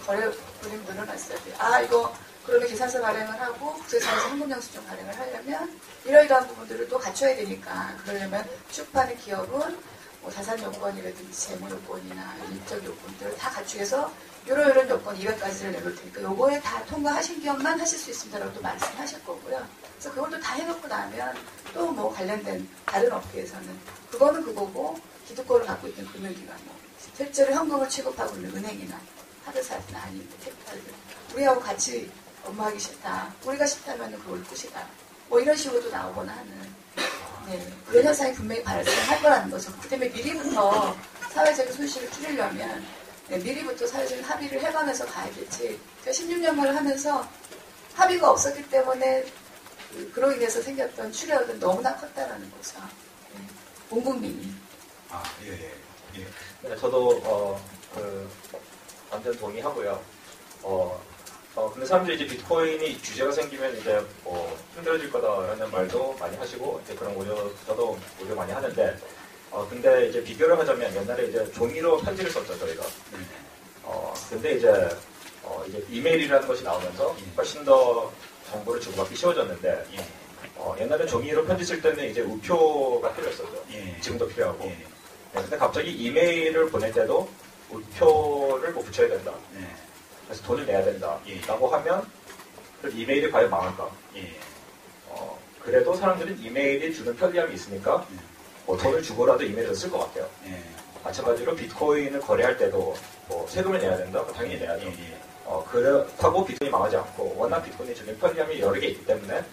Speaker 5: 거래 볼륨이 늘어났어요. 이거 그러면 계산서 발행을 하고 국세청에서 현금영수증 발행을 하려면 이러이러한 부분들을 또 갖춰야 되니까, 그러려면 취급하는 기업은 자산 요건이라든지 재무 요건이나 인적 요건들을 다 갖추어서 이런 요건 200가지를 내놓을 테니까 요거에 다 통과하신 기업만 하실 수 있습니다라고 또 말씀하실 거고요. 그래서 그걸 또 다 해놓고 나면 또 관련된 다른 업계에서는 그거는 그거고, 기득권을 갖고 있는 금융기관, 실제로 현금을 취급하고 있는 은행이나 하드사이트나 아니면 캐피탈들, 우리하고 같이 업무하기 싫다, 우리가 싫다면 그걸 끝이다, 이런 식으로도 나오거나 하는, 그런 현상이 분명히 발생할 거라는 거죠. 그 때문에 미리부터 사회적인 손실을 줄이려면 미리부터 사회적인 합의를 해가면서 가야겠지. 제가 16년간을 하면서 합의가 없었기 때문에 그로 인해서 생겼던 출혈은 너무나 컸다라는 거죠. 온 국민이.
Speaker 3: 네, 저도 완전 동의하고요. 근데 사람들이 이제 비트코인이 규제가 생기면 이제 힘들어질 거다라는 말도 많이 하시고, 이제 그런 저도 우려 많이 하는데, 근데 이제 비교를 하자면 옛날에 이제 종이로 편지를 썼죠, 저희가. 근데 이제 이메일이라는 것이 나오면서 훨씬 더 정보를 주고받기 쉬워졌는데, 옛날에 종이로 편지 쓸 때는 이제 우표가 필요했었죠. 지금도 필요하고. 근데 갑자기 이메일을 보낼 때도 우표를 붙여야 된다. 그래서 돈을 내야 된다. 라고 하면, 그 이메일이 과연 망할까? 그래도 사람들은 이메일이 주는 편리함이 있으니까, 돈을 주고라도 이메일을 쓸 것 같아요. 마찬가지로 비트코인을 거래할 때도 세금을 내야 된다? 당연히 내야죠. 그렇다고 비트코인이 망하지 않고, 워낙 비트코인이 주는 편리함이 여러 개 있기 때문에,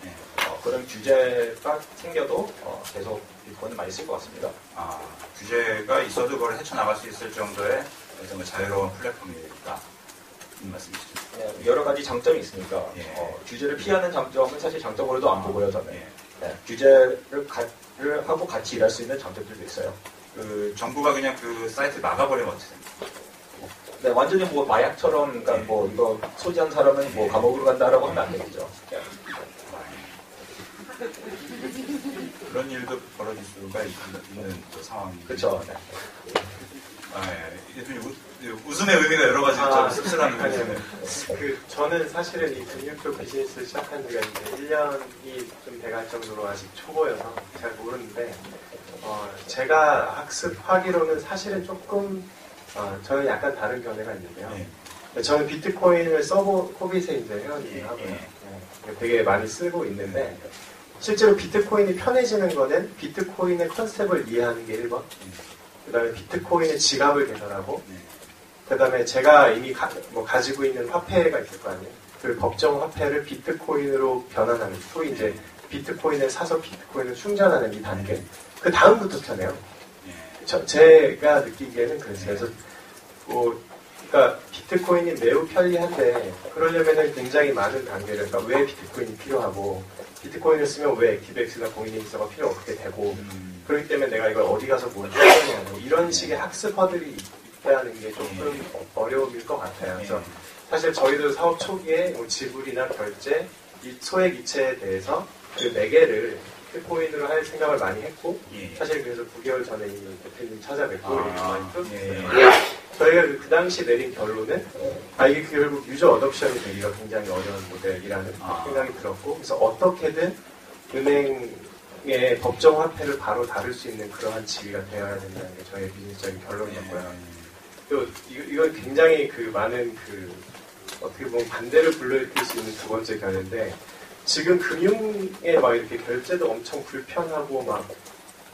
Speaker 3: 그런 규제가 생겨도 계속 비트코인을 많이 쓸 것 같습니다.
Speaker 2: 규제가 있어도 그걸 헤쳐나갈 수 있을 정도의 어떤 자유로운 플랫폼이니까. 말씀이시죠.
Speaker 3: 여러 가지 장점이 있으니까 규제를 피하는 장점은 사실 장점으로도 안 보고요, 저는. 규제를 하고 같이 일할 수 있는 장점들도 있어요.
Speaker 2: 그 정부가 그냥 그 사이트 막아버리면 어떻게 됩니까?
Speaker 3: 네, 완전히 마약처럼, 그러니까 이거 소지한 사람은 감옥으로 간다라고 하면 안 되겠죠.
Speaker 2: 그런 일도 벌어질 수가 있는 상황이죠.
Speaker 3: 그렇죠.
Speaker 2: 웃음의 의미가 여러 가지 좀 씁쓸한 거예요.
Speaker 6: 저는 사실은 이 금융 쪽 비즈니스를 시작한 지가 이제 1년이 좀 돼갈 정도로 아직 초보여서 잘 모르는데, 제가 학습하기로는 사실은 조금, 저는 약간 다른 견해가 있는데요. 저는 비트코인을 코빗에 이제 회원을 하고요. 네, 되게 많이 쓰고 있는데 실제로 비트코인이 편해지는 거는 비트코인의 컨셉을 이해하는 게 1번. 그 다음에 비트코인의 지갑을 개설하고 그 다음에 제가 이미 가지고 있는 화폐가 있을 거 아니에요. 그 법정 화폐를 비트코인으로 변환하는, 또 이제 비트코인을 사서 비트코인을 충전하는 이 단계. 그 다음부터 편해요. 제가 느끼기에는 그랬어요. 그래서 그러니까 비트코인이 매우 편리한데 그러려면은 굉장히 많은 단계를, 그러니까 왜 비트코인이 필요하고 비트코인을 쓰면 왜 액티브엑스나 공인인증서가 필요 없게 되고 그렇기 때문에 내가 이걸 어디 가서 뭘 해야 되냐고 이런 식의 학습 허들이 있다는 게 조금 어려움일 것 같아요. 그래서 사실 저희도 사업 초기에 뭐 지불이나 결제, 이 소액 이체에 대해서 그 매개를 비트코인으로 할 생각을 많이 했고 사실 그래서 9개월 전에 이미 대표님 찾아뵙고 이렇게 많이 풀었어요. 저희가 그 당시 내린 결론은 이게 결국 유저 어덕션이 되기가 굉장히 어려운 모델이라는 생각이 들었고, 그래서 어떻게든 은행의 법정 화폐를 바로 다룰 수 있는 그러한 지위가 되어야 된다는 게 저희의 비즈니스적인 결론이었고요. 또 이건 굉장히 그 많은 그 어떻게 보면 반대를 불러일으킬 수 있는 두 번째 견해인데, 지금 금융에 막 이렇게 결제도 엄청 불편하고 막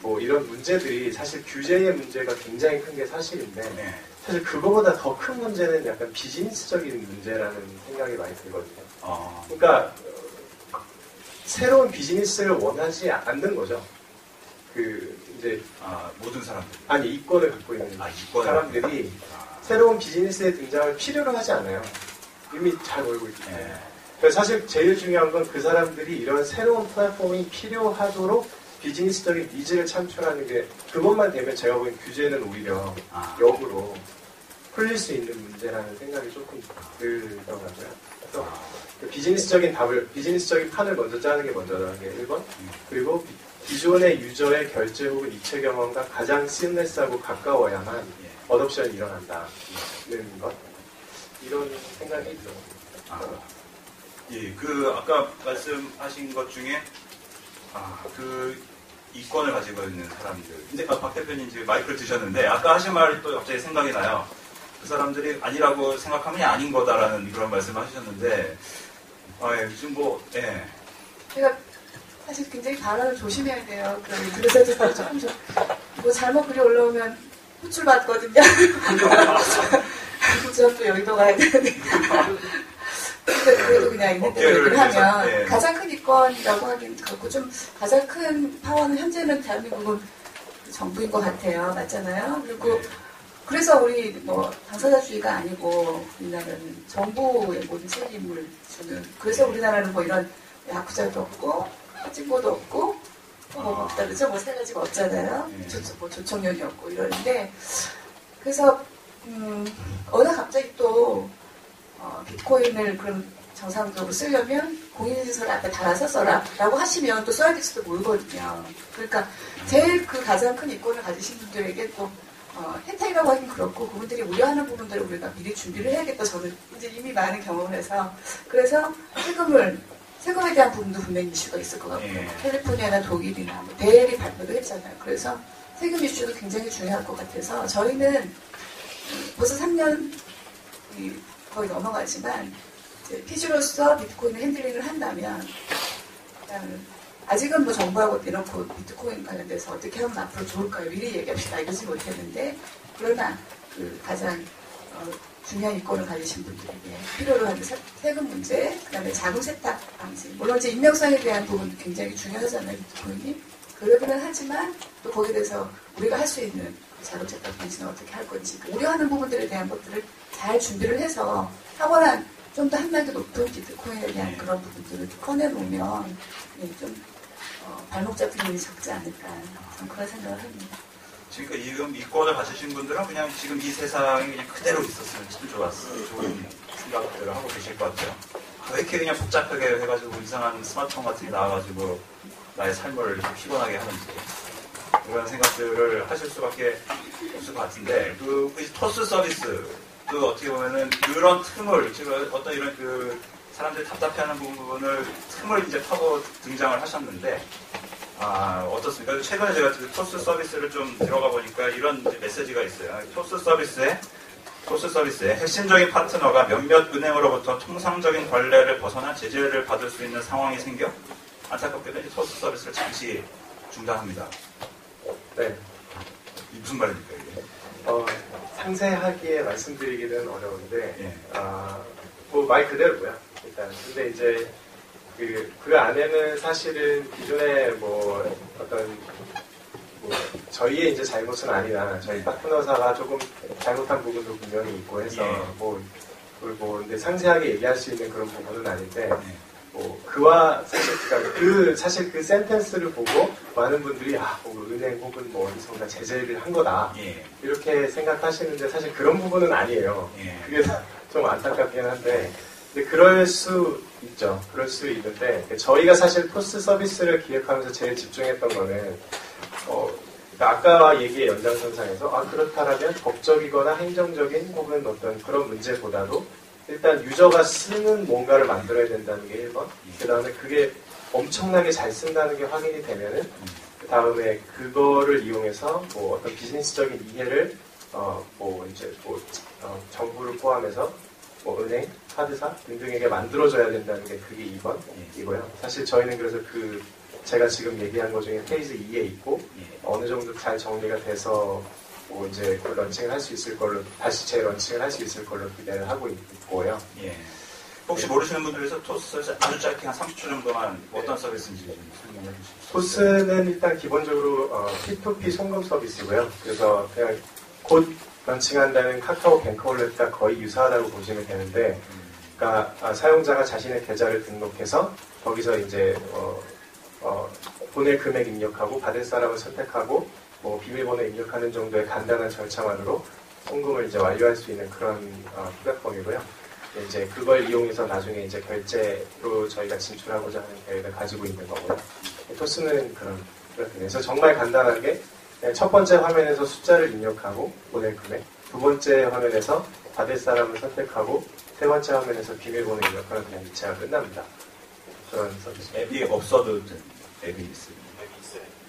Speaker 6: 뭐 이런 문제들이 사실 규제의 문제가 굉장히 큰 게 사실인데 사실 그거보다 더 큰 문제는 약간 비즈니스적인 문제라는 생각이 많이 들거든요. 그러니까 새로운 비즈니스를 원하지 않는 거죠. 그 이제
Speaker 2: 모든 사람들
Speaker 6: 아니 이권을 갖고 있는 사람들이 새로운 비즈니스의 등장을 필요로 하지 않아요. 이미 잘 벌고 있기 때문에. 그래서 사실 제일 중요한 건 그 사람들이 이런 새로운 플랫폼이 필요하도록 비즈니스적인 니즈를 창출하는 게, 그것만 되면 제가 보기엔 규제는 오히려 역으로 풀릴 수 있는 문제라는 생각이 조금 들더라고요. 그래서 그 비즈니스적인 판을 먼저 짜는 게 먼저라는 게 1번. 그리고 기존의 유저의 결제 혹은 이체 경험과 가장 시음레스하고 가까워야만 어덕션이 일어난다는 것. 이런 생각이 들어요.
Speaker 2: 예, 그 아까 말씀하신 것 중에 그 이권을 가지고 있는 사람들. 근데 박 대표님 지금 마이크를 드셨는데 아까 하신 말이 또 갑자기 생각이 나요. 그 사람들이 아니라고 생각하면 아닌 거다라는 그런 말씀을 하셨는데, 요즘
Speaker 5: 제가 사실 굉장히 발언을 조심해야 돼요. 그래서 조금 뭐 잘못 글이 올라오면 호출 받거든요. 저 또 여의도 가야 되는데. 그래도 그냥 있는 대로 얘기를 하면 가장 큰 이권이라고 하긴 그렇고, 좀 가장 큰 파워는 현재는 대한민국은 정부인 것 같아요. 맞잖아요. 그리고 그래서 우리 뭐 당사자주의가 아니고 우리나라는 정부의 모든 책임을 주는, 그래서 우리나라는 뭐 이런 야쿠자도 없고 사진고도 없고 뭐 없다 그러죠. 뭐 세 가지가 없잖아요. 조청년이 없고 이러는데, 그래서 어느 갑자기 또 비트코인을 그럼 정상적으로 쓰려면 공인인증서를 앞에 달아서 써라 라고 하시면 또 써야 될 수도 모르거든요. 그러니까 제일 그 가장 큰 이권을 가지신 분들에게 또 혜택이라고 하긴 그렇고, 그분들이 우려하는 부분들을 우리가 미리 준비를 해야겠다. 저는 이제 이미 많은 경험을 해서. 그래서 세금에 대한 부분도 분명히 이슈가 있을 것 같고, 캘리포니아나 독일이나 뭐 대리 발표도 했잖아요. 그래서 세금 이슈도 굉장히 중요할 것 같아서 저희는 벌써 3년 거의 넘어가지만 피지로서 비트코인을 핸들링을 한다면, 아직은 뭐 정부하고 대놓고 비트코인 관련돼서 어떻게 하면 앞으로 좋을까요? 미리 얘기합시다. 이러지 못했는데, 그러나 그 가장 중요한 이권을 가지신 분들에게 필요로 하는 세금 문제, 그 다음에 자금 세탁 방지, 물론 이제 인명성에 대한 부분도 굉장히 중요하잖아요, 비트코인이. 그러기는 하지만 또 거기에 대해서 우리가 할 수 있는 자금 세탁 방지는 어떻게 할 건지, 우려하는 부분들에 대한 것들을 잘 준비를 해서 탁월한 좀 더 한 단계 높은 비트코인에 대한 그런 부분들을 꺼내놓으면 좀 발목 잡힌 일이 적지 않을까, 저는 그런 생각을 합니다.
Speaker 2: 지금 이권을 가지신 분들은 그냥 지금 이 세상에 그냥 그대로 있었으면 참 좋았어요. 좋은 생각들을 하고 계실 것 같아요. 왜 이렇게 그냥 복잡하게 해가지고 이상한 스마트폰 같은 게 나와가지고 나의 삶을 이렇게 피곤하게 하는지, 그런 생각들을 하실 수밖에 없을 것 같은데, 그 토스 서비스도 어떻게 보면은 그런 틈을, 지금 어떤 이런 그 사람들이 답답해하는 부분을 틈을 이제 파고 등장을 하셨는데, 어떻습니까? 최근에 제가 그 토스 서비스를 좀 들어가 보니까 이런 이제 메시지가 있어요. 토스 서비스에 토스 서비스의 핵심적인 파트너가 몇몇 은행으로부터 통상적인 관례를 벗어난 제재를 받을 수 있는 상황이 생겨 안타깝게도 이제 토스 서비스를 잠시 중단합니다.
Speaker 6: 네.
Speaker 2: 이 무슨 말입니까 이게?
Speaker 6: 상세하게 말씀드리기는 어려운데,
Speaker 2: 예.
Speaker 6: 뭐 말 그대로고요. 일단 근데 이제 그 안에는 사실은 기존에 뭐 어떤 뭐 저희의 이제 잘못은 아니라 저희 파트너사가 조금 잘못한 부분도 분명히 있고 해서
Speaker 2: 예.
Speaker 6: 근데 상세하게 얘기할 수 있는 그런 부분은 아닌데.
Speaker 2: 예.
Speaker 6: 뭐 그와 사실 그 센텐스를 보고 많은 분들이 뭐 은행 혹은 뭐 어디선가 제재를 한 거다
Speaker 2: 예.
Speaker 6: 이렇게 생각하시는데 사실 그런 부분은 아니에요.
Speaker 2: 예.
Speaker 6: 그게 좀 안타깝긴 한데 근데 그럴 수 있죠. 그럴 수 있는데 저희가 사실 토스 서비스를 기획하면서 제일 집중했던 거는 아까 얘기의 연장선상에서 그렇다라면 법적이거나 행정적인 혹은 어떤 그런 문제보다도 일단 유저가 쓰는 뭔가를 만들어야 된다는 게 1번. 그 다음에 그게 엄청나게 잘 쓴다는 게 확인이 되면은 그 다음에 그거를 이용해서 뭐 어떤 비즈니스적인 이해를 정부를 포함해서 뭐 은행, 카드사 등등에게 만들어줘야 된다는 게 그게 2번이고요. 사실 저희는 그래서 제가 지금 얘기한 것 중에 페이즈 2에 있고 어느 정도 잘 정리가 돼서 뭐 이제 그 런칭을 할 수 있을 걸로 다시 재런칭을 할 수 있을 걸로 기대를 하고 있고요.
Speaker 2: 예. 혹시 모르시는 분들 위해서 토스 서비스 아주 짧게 한 30초 정도만 어떤 서비스인지 좀 설명해 주시죠.
Speaker 6: 토스는 일단 기본적으로 P2P 송금 서비스고요. 그래서 그냥 곧 런칭한다는 카카오 뱅크월렛과 거의 유사하다고 보시면 되는데, 그러니까 사용자가 자신의 계좌를 등록해서 거기서 이제 보낼 금액 입력하고 받을 사람을 선택하고 뭐 비밀번호 입력하는 정도의 간단한 절차만으로 송금을 이제 완료할 수 있는 그런 플랫폼이고요. 이제 그걸 이용해서 나중에 이제 결제로 저희가 진출하고자 하는 계획을 가지고 있는 거고요. 토스는 그런 플랫폼에서 정말 간단하게 그냥 첫 번째 화면에서 숫자를 입력하고 보낼 금액, 두 번째 화면에서 받을 사람을 선택하고 세 번째 화면에서 비밀번호 입력하면 그냥 이체가 끝납니다. 그런 서비스.
Speaker 2: 앱이 없어도 앱이 있습니다.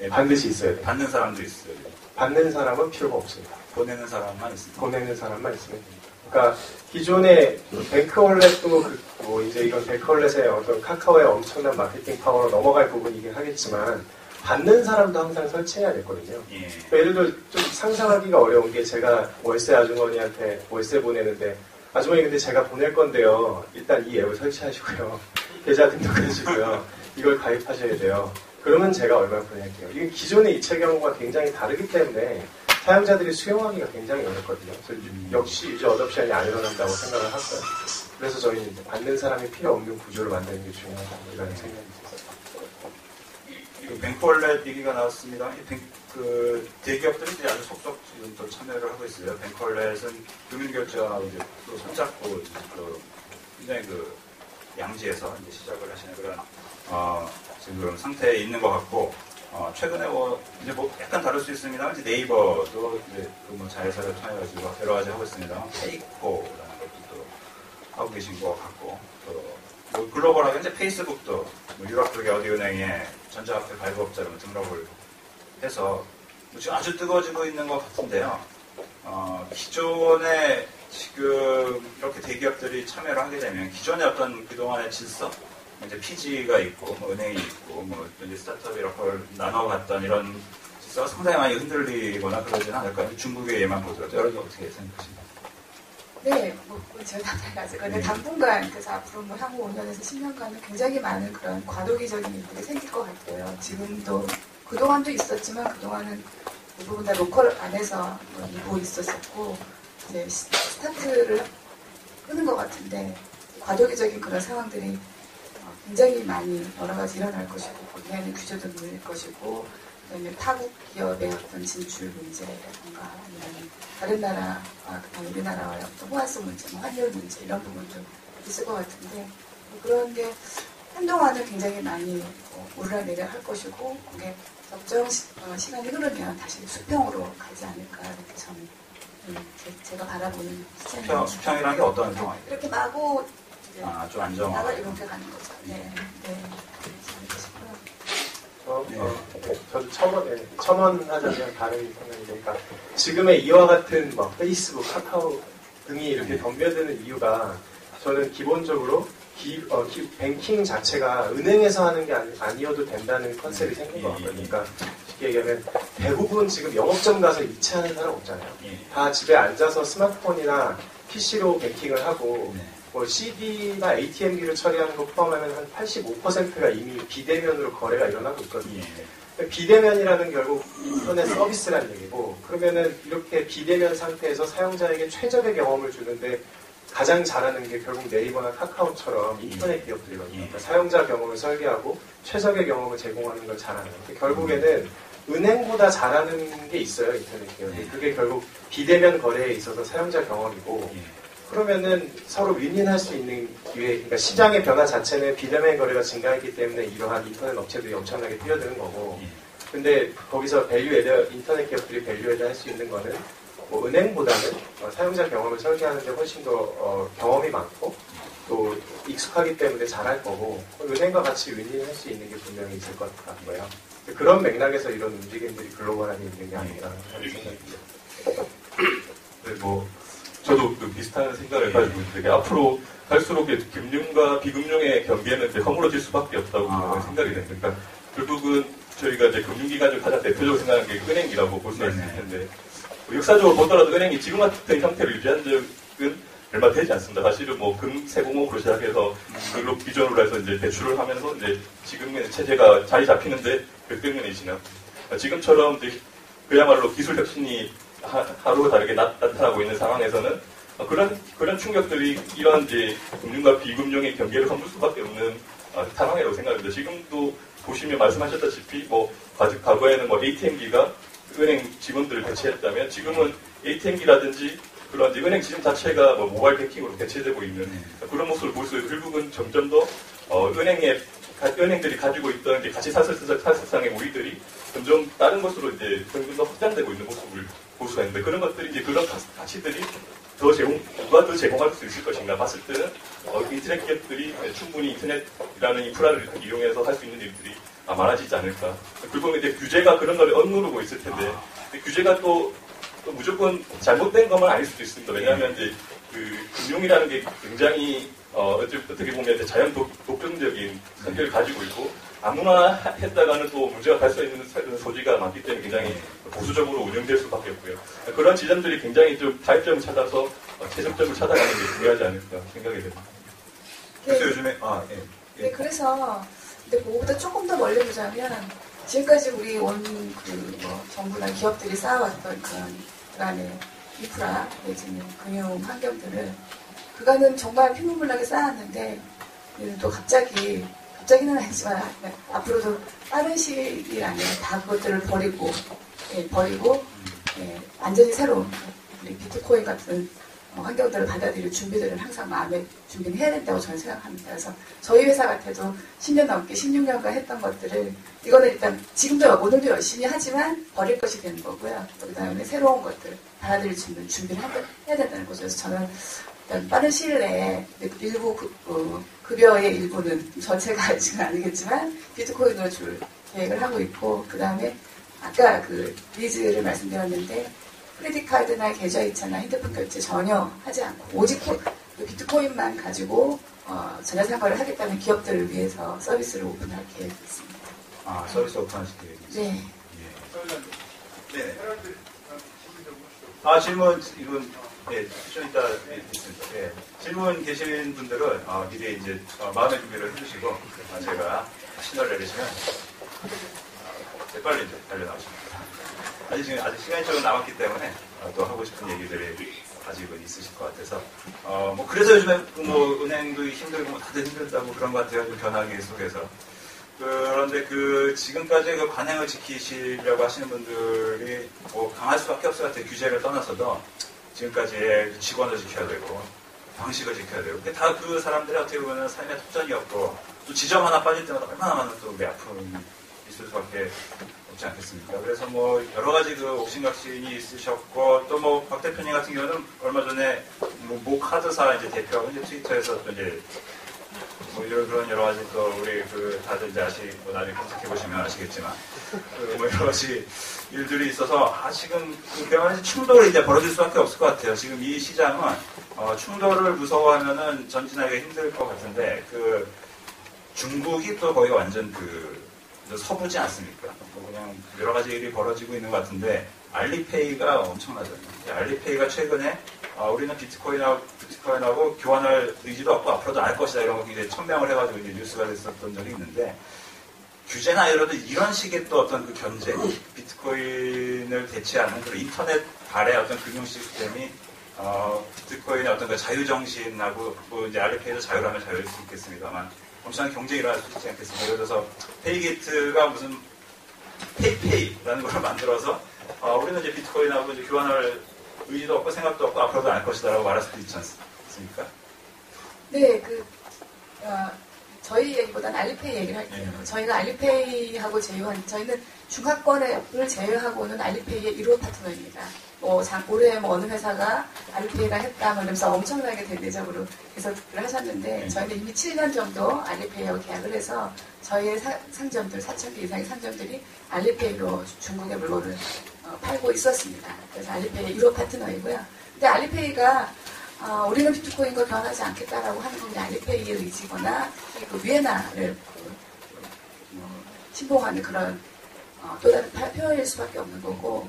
Speaker 6: 반드시 있어야 돼요.
Speaker 2: 받는 사람도 있어요.
Speaker 6: 받는 사람은 필요가 없습니다.
Speaker 2: 보내는 사람만 있습니다.
Speaker 6: 보내는 사람만 있으면 됩니다. 그러니까 기존의 뱅크월렛도 뭐 이제 이건 뱅크월렛의 어떤 카카오의 엄청난 마케팅 파워로 넘어갈 부분이긴 하겠지만 받는 사람도 항상 설치해야 되거든요.
Speaker 2: 예.
Speaker 6: 그러니까 예를 들어 좀 상상하기가 어려운 게 제가 월세 아주머니한테 월세 보내는데 아주머니 근데 제가 보낼 건데요. 일단 이 앱을 설치하시고요. 계좌 등록하시고요. 이걸 가입하셔야 돼요. 그러면 제가 얼마 보낼게요. 이게 기존의 이체 경우가 굉장히 다르기 때문에 사용자들이 수용하기가 굉장히 어렵거든요. 그래서 역시 유저 어답션이 안 일어난다고 생각을 하고요. 그래서 저희는 이제 받는 사람이 필요 없는 구조를 만드는 게 중요하다고 이런 생각이 있어요.
Speaker 2: 뱅크월렛 얘기가 나왔습니다. 그 대기업들이 이제 아주 속속 지금 또 참여를 하고 있어요. 뱅크월렛은 금융결제와 이제 또 손잡고 굉장히 양지에서 이제 시작을 하시는 그런 지금 상태에 있는 것 같고 최근에 이제 약간 다를 수 있습니다. 이제 네이버도 이제 자회사를 통해가지고 여러 가지 하고 있습니다. 페이코라는 것도 또 하고 계신 것 같고 또 글로벌하게 이제 페이스북도 유럽 쪽의 어디 은행에 전자화폐 발급업자로 등록을 해서 지금 아주 뜨거워지고 있는 것 같은데요. 기존에 지금 이렇게 대기업들이 참여를 하게 되면 기존의 어떤 그동안의 질서, 이제 PG가 있고, 은행이 있고, 이제 스타트업이 이렇게 나눠갔던 이런 질서가 상당히 많이 흔들리거나 그러지는 않을까요? 중국의 예만 보더라도 여러분 어떻게 생각하십니까?
Speaker 5: 네, 제가 답변하죠. 근데 당분간, 그래서 앞으로 향후 5년에서 10년간은 굉장히 많은 그런 과도기적인 일들이 생길 것 같아요. 지금도, 그동안도 있었지만, 그동안은 대부분 다 로컬 안에서 일부 있었었고, 이제 스타트를 끄는 것 같은데, 과도기적인 그런 상황들이 굉장히 많이 여러 가지 일어날 것이고, 거기에는 규제도 물릴 것이고, 그다음에 타국 기업의 어떤 진출 문제라든가 아니면 다른 나라와 그다음에 우리나라와의 어떤 호환성 문제, 환율 문제 이런 부분도 있을 것 같은데 그런 게 한동안은 굉장히 많이 오르락내리락 할 것이고 그게 적정 시간이 흐르면 다시 수평으로 가지 않을까 이렇게 저는 제가 바라보는 시장입니다.
Speaker 2: 수평이라는 게 어떤 상황이에요?
Speaker 5: 이렇게 마구
Speaker 2: 좀 안정화가
Speaker 5: 이렇게 가는 거죠. 네.
Speaker 6: 저도 첨언하자면 다른 생각이 그러니까 지금의 이와 같은 페이스북, 카카오 등이 이렇게 덤벼드는 이유가 저는 기본적으로 뱅킹 자체가 은행에서 하는 게 아니어도 된다는 컨셉이 생긴 것 같거든요. 그러니까 쉽게 얘기하면 대부분 지금 영업점 가서 이체하는 사람 없잖아요. 다 집에 앉아서 스마트폰이나 PC로 뱅킹을 하고 뭐 CD나 ATM기를 처리하는 거 포함하면 한 85%가 이미 비대면으로 거래가 일어나고 있거든요. 비대면이라는 결국 인터넷 서비스라는 얘기고, 그러면은 이렇게 비대면 상태에서 사용자에게 최적의 경험을 주는데 가장 잘하는 게 결국 네이버나 카카오처럼 인터넷 기업들이거든요. 그러니까 사용자 경험을 설계하고 최적의 경험을 제공하는 걸 잘하는. 결국에는 은행보다 잘하는 게 있어요, 인터넷 기업이. 그게 결국 비대면 거래에 있어서 사용자 경험이고, 그러면은 서로 윈윈할 수 있는 기회, 그러니까 시장의 변화 자체는 비대면 거래가 증가했기 때문에 이러한 인터넷 업체들이 엄청나게 뛰어드는 거고, 근데 거기서 인터넷 기업들이 밸류에드 할 수 있는 거는 뭐 은행보다는 사용자 경험을 설계하는데 훨씬 더 경험이 많고 또 익숙하기 때문에 잘할 거고, 은행과 같이 윈윈할 수 있는 게 분명히 있을 것 같고요. 그런 맥락에서 이런 움직임들이 글로벌하게 있는 게 아닌가 하는 생각이 듭니다.
Speaker 4: 네, 저도 비슷한 생각을 가지고 있는데, 앞으로 갈수록 금융과 비금융의 경계는 허물어질 수밖에 없다고 생각이 됩니다. 그러니까 결국은 저희가 이제 금융기관 중 가장 대표적으로 생각하는 게 은행이라고 볼 수 있을 텐데, 역사적으로 보더라도 은행이 지금 같은 형태를 유지한 적은 얼마 되지 않습니다. 사실은 세공업으로 시작해서 그룹 기존으로 해서 이제 대출을 하면서 이제 지금의 체제가 자리 잡히는데 몇백 년이 지나. 지금처럼 이제 그야말로 기술 혁신이 하루가 다르게 나타나고 있는 상황에서는 그런 충격들이 이런 이제 금융과 비금융의 경계를 허물 수밖에 없는 상황이라고 생각합니다. 지금도 보시면 말씀하셨다시피 과거에는 ATM기가 은행 직원들을 대체했다면 지금은 ATM기라든지 그런 이제 은행 지점 자체가 모바일 뱅킹으로 대체되고 있는 그런 모습을 볼 수 있고, 결국은 점점 더 은행들이 가지고 있던 이제 가치 사슬상의 우위들이 점점 다른 것으로 이제 점점 더 확장되고 있는 모습을 볼 수가 있는데, 그런 것들이 이제 그런 가치들이 누가 더 제공할 수 있을 것인가 봤을 때는 인터넷 기업들이 충분히 인터넷이라는 인프라를 이용해서 할 수 있는 일들이 많아지지 않을까. 그리고 이제 규제가 그런 걸 억누르고 있을 텐데, 규제가 또 무조건 잘못된 것만 아닐 수도 있습니다. 왜냐하면 이제 금융이라는 게 굉장히 어떻게 보면 이제 자연 독점적인 성격을 가지고 있고, 아무나 했다가는 또 문제가 갈 수 있는 소지가 많기 때문에 굉장히 보수적으로 운영될 수밖에 없고요. 그런 지점들이 굉장히 좀 타협점을 찾아서 최적점을 찾아가는 게 중요하지 않을까 생각이 됩니다.
Speaker 2: 그래서 요즘에
Speaker 5: 네, 그래서 근데 그거보다 조금 더 멀리 보자면 지금까지 우리 정부나 기업들이 쌓아왔던 그간의 인프라 내지는 금융 환경들을 그간은 정말 피눈물나게 쌓았는데 또 갑자기는 아니지만 앞으로도 빠른 시일 안에 다 그것들을 버리고 완전히 새로운 우리 비트코인 같은 환경들을 받아들일 준비들은 항상 마음에 준비를 해야 된다고 저는 생각합니다. 그래서 저희 회사 같아도 10년 넘게 16년간 했던 것들을 이거는 일단 지금도 오늘도 열심히 하지만 버릴 것이 되는 거고요. 그 다음에 새로운 것들 받아들일 준비를 해야 된다는 거죠. 그래서 저는 일단 빠른 시일 내에 일부 급여의 일부는 전체가 아직은 아니겠지만 비트코인으로 줄 계획을 하고 있고, 그 다음에 아까 리즈를 말씀드렸는데 크레딧 카드나 계좌이체나 핸드폰 결제 전혀 하지 않고 오직 비트코인만 가지고 전자상거래를 하겠다는 기업들을 위해서 서비스를 오픈할 계획이 있습니다.
Speaker 2: 서비스 오픈하실 계획이
Speaker 5: 네.
Speaker 2: 네. 질문 이건 좀 이따 있습니다. 질문 계신 분들은 미리 이제 마음의 준비를 해주시고 제가 신호를 내리시면 빨리 이제 달려나오십니다. 아직 시간이 조금 남았기 때문에 또 하고 싶은 얘기들이 아직은 있으실 것 같아서 그래서 요즘에 은행도 힘들고 다들 힘들다고 그런 것 같아요. 변화기 속에서. 그런데 지금까지 관행을 지키시려고 하시는 분들이 강할 수밖에 없을 것 같아요. 규제를 떠나서도 지금까지의 직원을 지켜야 되고 방식을 지켜야 되고 다 그 사람들이 어떻게 보면 삶의 특전이었고 또 지점 하나 빠질 때마다 얼마나 많은 또 우리 아픔이 있을 수밖에 없지 않겠습니까? 그래서 여러 가지 옥신각신이 있으셨고 또 박 대표님 같은 경우는 얼마 전에 모 카드사 이제 대표하고 이제 트위터에서 또 이제 뭐 그런 여러 가지 또 우리 그 다들 이제 뭐 나중에 검색해 보시면 아시겠지만 뭐 여러 가지 일들이 있어서 지금 그 여러 가지 충돌이 이제 벌어질 수밖에 없을 것 같아요. 지금 이 시장은 충돌을 무서워하면은 전진하기가 힘들 것 같은데 그 중국이 또 거기가 완전 그 서부지 않습니까? 그냥 여러 가지 일이 벌어지고 있는 것 같은데 알리페이가 엄청나죠. 알리페이가 최근에 우리는 비트코인하고 교환할 의지도 없고 앞으로도 안 할 것이다 이런 거 굉장히 천명을 해가지고 이제 뉴스가 됐었던 적이 있는데 규제나 이러도 이런 식의 또 어떤 그 견제, 비트코인을 대체하는 그 인터넷 발의 어떤 금융 시스템이 비트코인의 어떤 그 자유정신하고 뭐 이제 알리페이도 자유라면 자유일 수 있겠습니다만 엄청난 경쟁이 일어날 수 있지 않겠습니까? 예를 들어서 페이게이트가 무슨 페이페이라는 걸 만들어서 우리는 이제 비트코인하고 이제 교환할 의지도 없고 생각도 없고 앞으로도 안 할 것이다라고 말할 수도 있지 않습니까?
Speaker 5: 네, 저희 얘기보다는 알리페이 얘기를 할게요. 저희가 알리페이하고 제휴한, 저희는 중화권을 제외하고는 알리페이의 1호 파트너입니다. 올해 어느 회사가 알리페이가 했다, 그러면서 엄청나게 대대적으로 해석을 하셨는데, 저희는 이미 7년 정도 알리페이하고 계약을 해서, 저희의 상점들, 4,000개 이상의 상점들이 알리페이로 중국의 물건을 팔고 있었습니다. 그래서 알리페이의 1호 파트너이고요. 근데 알리페이가 우리는 비트코인과 교환하지 않겠다라고 하는 건 알리페이의 의지거나 특히 그 위에나를 신봉하는 그런 또 다른 표현일 수밖에 없는 거고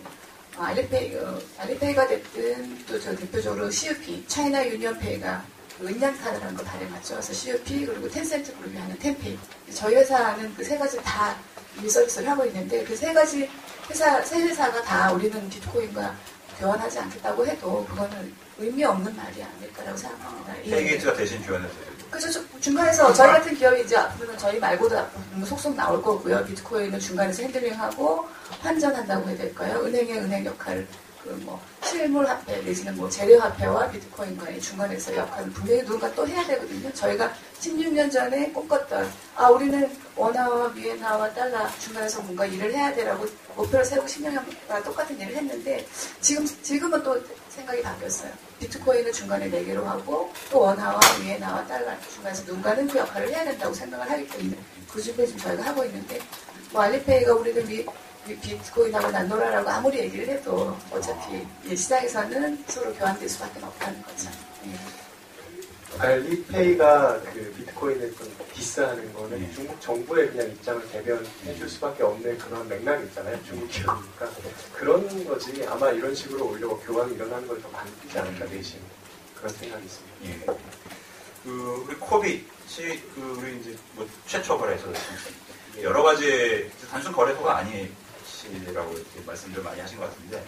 Speaker 5: 알리페이가 됐든 또 저 대표적으로 CUP, 차이나 유니언페이가 은양카드라는 걸 발행했죠. 그래서 CUP 그리고 텐센트 그룹이 하는 텐페이. 저희 회사는 그 세 가지 다 이 서비스를 하고 있는데 그 세 가지 세 회사가 다 우리는 비트코인과 교환하지 않겠다고 해도 그거는 의미 없는 말이 아닐까라고 생각합니다.
Speaker 2: 페이게이트가 대신 교환해서
Speaker 5: 그래서 중간에서 저희 같은 기업이 이제 앞으로는 저희 말고도 앞으로는 속속 나올 거고요. 비트코인은 중간에서 핸들링하고 환전한다고 해야 될까요? 은행의 은행 역할, 실물 화폐 내지는 재료 화폐와 비트코인과의 중간에서 역할을 분명히 누군가 또 해야 되거든요. 저희가 16년 전에 꿈꿨던 우리는 원화와 위엔화와 달러 중간에서 뭔가 일을 해야 되라고 목표를 세우고 10년간 똑같은 일을 했는데 지금은 또 생각이 바뀌었어요. 비트코인을 중간에 매개로 하고 또 원화와 위엔화와 달러 중간에서 누군가는 그 역할을 해야 된다고 생각을 하기 때문에 그 준비를 지금 저희가 하고 있는데 알리페이가 우리는 비트코인하고 난노라라고 아무리 얘기를 해도 어차피 시장에서는 서로 교환될 수밖에 없다는 거죠.
Speaker 6: 알리페이가 그 비트코인을 좀 디스하는 거는 중국 정부의 그냥 입장을 대변해 줄 수밖에 없는 그런 맥락이 있잖아요. 중국 기업이니까. 그런 거지 아마 이런 식으로 오히려 교환이 일어나는 걸 더 반기지 않을까 내심 그런 생각이 있습니다.
Speaker 2: 우리 코빗이 우리 이제 최초 거래소 여러 가지 단순 거래소가 아니시라고 이렇게 말씀들 많이 하신 것 같은데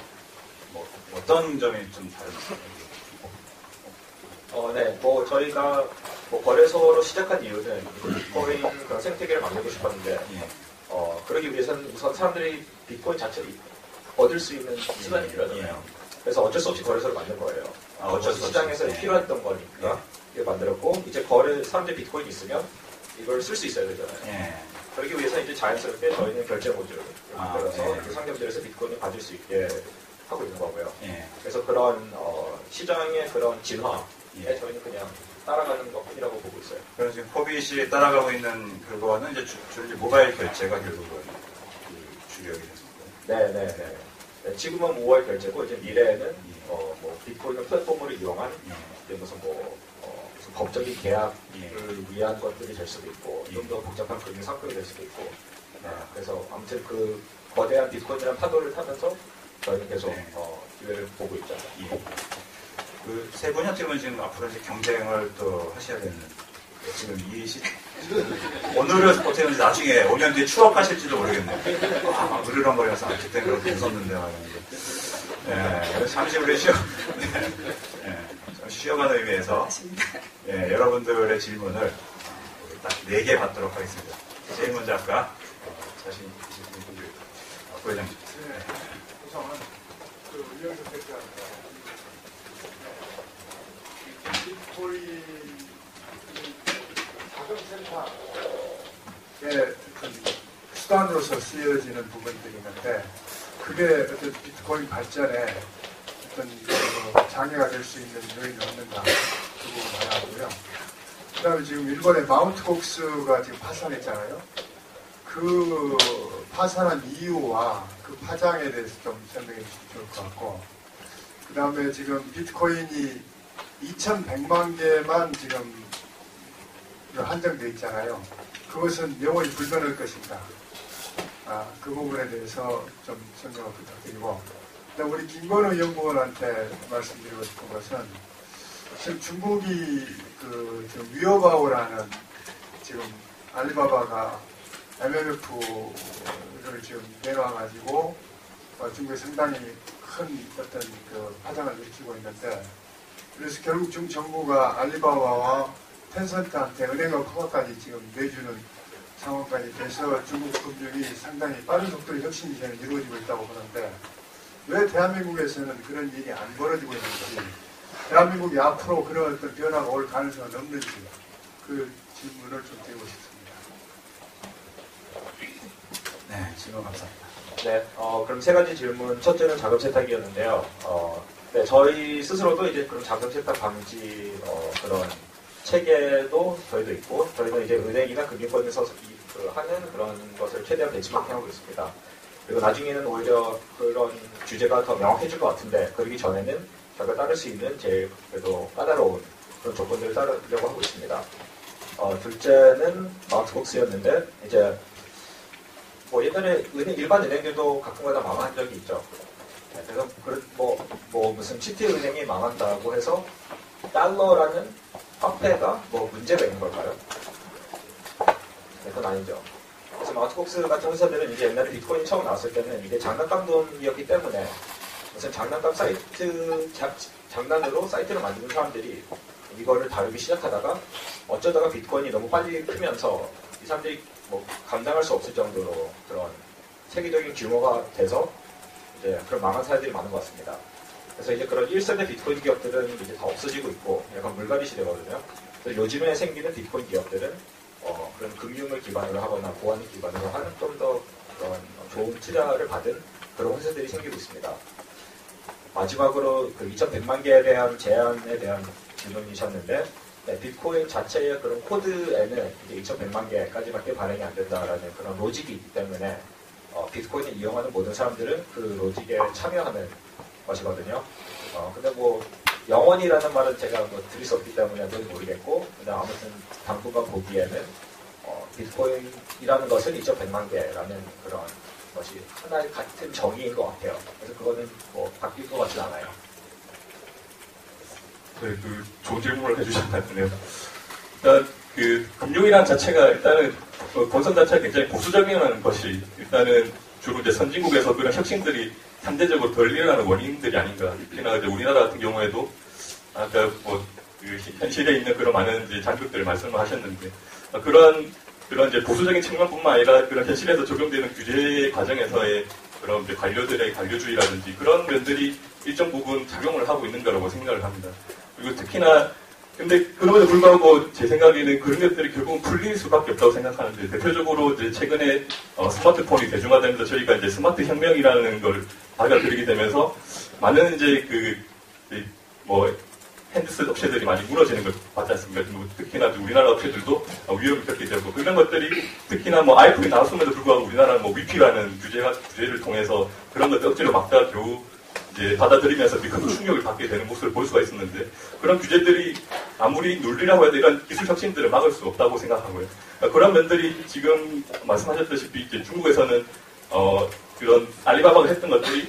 Speaker 2: 어떤 점이 좀 다른가요?
Speaker 3: 네, 저희가 거래소로 시작한 이유는 비트코인 그런 생태계를 만들고 싶었는데, 그러기 위해서는 우선 사람들이 비트코인 자체를 얻을 수 있는 시간이 필요하잖아요. 그래서 어쩔 수 없이 거래소를 만든 거예요. 어쩔 수 없이 시장에서 필요했던 거니까 이걸 만들었고, 이제 사람들이 비트코인이 있으면 이걸 쓸 수 있어야 되잖아요. 그러기 위해서 이제 자연스럽게 저희는 결제 모듈을 만들어서 그 상점들에서 비트코인을 가질 수 있게 하고 있는 거고요. 그래서 그런 시장의 그런 진화, 저희는 그냥 따라가는 것 뿐이라고 보고 있어요.
Speaker 2: 그래서 지금 코빗이 따라가고 있는 그거는 이제 주로 모바일 결제가 결국은 주력이 됐습니다.
Speaker 3: 네, 지금은 모바일 결제고 이제 미래에는 비트코인 플랫폼을 이용한 무슨 무슨 법적인 계약을 위한 것들이 될 수도 있고 좀 더 복잡한 금융 상품이 될 수도 있고 그래서 아무튼 그 거대한 비트코인이라는 파도를 타면서 저희는 계속 기회를 보고 있죠.
Speaker 2: 그 세 분이 어떻게 보면 지금 앞으로 이제 경쟁을 또 하셔야 되는 지금 오늘은 어떻게 보면 나중에 5년 뒤에 추억하실지도 모르겠네요. 으르렁거려서 그때 그렇게 웃었는데 그래서 잠시 우리 쉬어가는 의미에서 여러분들의 질문을 딱 4개 받도록 하겠습니다. 제일 먼저 아까 자신 있으신 분들 부회장님.
Speaker 7: 우선은 의료적 대표합니다. 비트코인 자금센터의 수단으로서 쓰여지는 부분들이 있는데 그게 어떤 비트코인 발전에 어떤 장애가 될 수 있는 요인이 없는가 그 부분 하나 하고요. 그다음에 지금 일본의 마운트 곡스가 지금 파산했잖아요. 그 파산한 이유와 그 파장에 대해서 좀 설명해 주시면 좋을 것 같고, 그다음에 지금 비트코인이 2,100만 개만 지금 한정되어 있잖아요. 그것은 영원히 불변할 것인가? 그 부분에 대해서 좀 설명을 부탁드리고, 우리 김건우 연구원한테 말씀드리고 싶은 것은, 지금 중국이 지금 위어바오라는 지금 알리바바가 MMF를 지금 내놔가지고 중국에 상당히 큰 어떤 파장을 일으키고 있는데, 그래서 결국 중국 정부가 알리바바와 텐센트한테 은행과 커버까지 지금 내주는 상황까지 돼서 중국 금융이 상당히 빠른 속도의 혁신이 지금 이루어지고 있다고 보는데, 왜 대한민국에서는 그런 일이 안 벌어지고 있는지, 대한민국이 앞으로 그런 어떤 변화가 올 가능성은 없는지, 그 질문을 좀 드리고 싶습니다.
Speaker 3: 네, 질문 감사합니다. 네, 그럼 세 가지 질문. 첫째는 자금 세탁이었는데요. 네, 저희 스스로도 이제 그런 자금 세탁 방지 그런 체계도 저희도 있고, 저희는 이제 은행이나 금융권에서 하는 그런 것을 최대한 벤치마킹하고 있습니다. 그리고 나중에는 오히려 그런 규제가 더 명확해질 것 같은데, 그러기 전에는 저희가 따를 수 있는 제일 그래도 까다로운 그런 조건들을 따르려고 하고 있습니다. 둘째는 마운트복스였는데, 이제 뭐 옛날에 일반 은행들도 가끔가다 망한 적이 있죠. 그래서 뭐 무슨 시티 은행이 망한다고 해서 달러라는 화폐가 뭐 문제가 있는 걸까요? 네, 그건 아니죠. 그래서 마운트복스 같은 회사들은 이제 옛날에 비트코인 처음 나왔을 때는 이게 장난감 돈이었기 때문에 무슨 장난감 사이트, 장난으로 사이트를 만드는 사람들이 이거를 다루기 시작하다가 어쩌다가 비트코인이 너무 빨리 크면서 이 사람들이 뭐 감당할 수 없을 정도로 그런 세계적인 규모가 돼서 이제 그런 망한 사례들이 많은 것 같습니다. 그래서 이제 그런 1세대 비트코인 기업들은 이제 다 없어지고 있고 약간 물갈이 시대거든요. 그래서 요즘에 생기는 비트코인 기업들은 그런 금융을 기반으로 하거나 보안을 기반으로 하는 좀 더 그런 좋은 투자를 받은 그런 회사들이 생기고 있습니다. 마지막으로 그 2,100만 개에 대한 제한에 대한 질문이셨는데, 네, 비트코인 자체의 그런 코드에는 이제 2,100만 개까지밖에 발행이 안 된다라는 그런 로직이 있기 때문에 비트코인을 이용하는 모든 사람들은 그 로직에 참여하는 것이거든요. 근데 뭐 영원이라는 말은 제가 뭐 드릴 수 없기 때문에 그건 모르겠고, 그냥 아무튼 당분간 보기에는 비트코인이라는 것은 2,100만 개라는 그런 것이 하나의 같은 정의인 것 같아요. 그래서 그거는 뭐 바뀔 것 같진 않아요.
Speaker 4: 네, 좋은 질문을 해주신 것 같네요. 일단 금융이란 자체가 일단은 본선 자체가 굉장히 보수적이라는 것이 일단은 주로 이제 선진국에서 그런 혁신들이 상대적으로 덜 일어나는 원인들이 아닌가. 특히나 이제 우리나라 같은 경우에도 아까 현실에 있는 그런 많은 이제 장벽들을 말씀을 하셨는데, 그런 이제 보수적인 측면뿐만 아니라 그런 현실에서 적용되는 규제 과정에서의 그런 이제 관료들의 관료주의라든지 그런 면들이 일정 부분 작용을 하고 있는 거라고 생각을 합니다. 그리고 특히나 근데 그럼에도 불구하고 제 생각에는 그런 것들이 결국은 풀릴 수밖에 없다고 생각하는데, 대표적으로 이제 최근에 스마트폰이 대중화되면서 저희가 이제 스마트 혁명이라는 걸 받아들이게 되면서 많은 이제 핸드셋 업체들이 많이 무너지는 걸 봤지 않습니까? 특히나 우리나라 업체들도 위험을 겪게 되고, 그런 것들이 특히나 뭐 아이폰이 나왔음에도 불구하고 우리나라는 뭐 위피라는 규제를 통해서 그런 것들 억지로 막다가 겨우 이제 받아들이면서 큰 충격을 받게 되는 모습을 볼 수가 있었는데, 그런 규제들이 아무리 눌리라고 해도 이런 기술 혁신들을 막을 수 없다고 생각하고요. 그런 면들이 지금 말씀하셨다시피 이제 중국에서는 그런 알리바바가 했던 것들이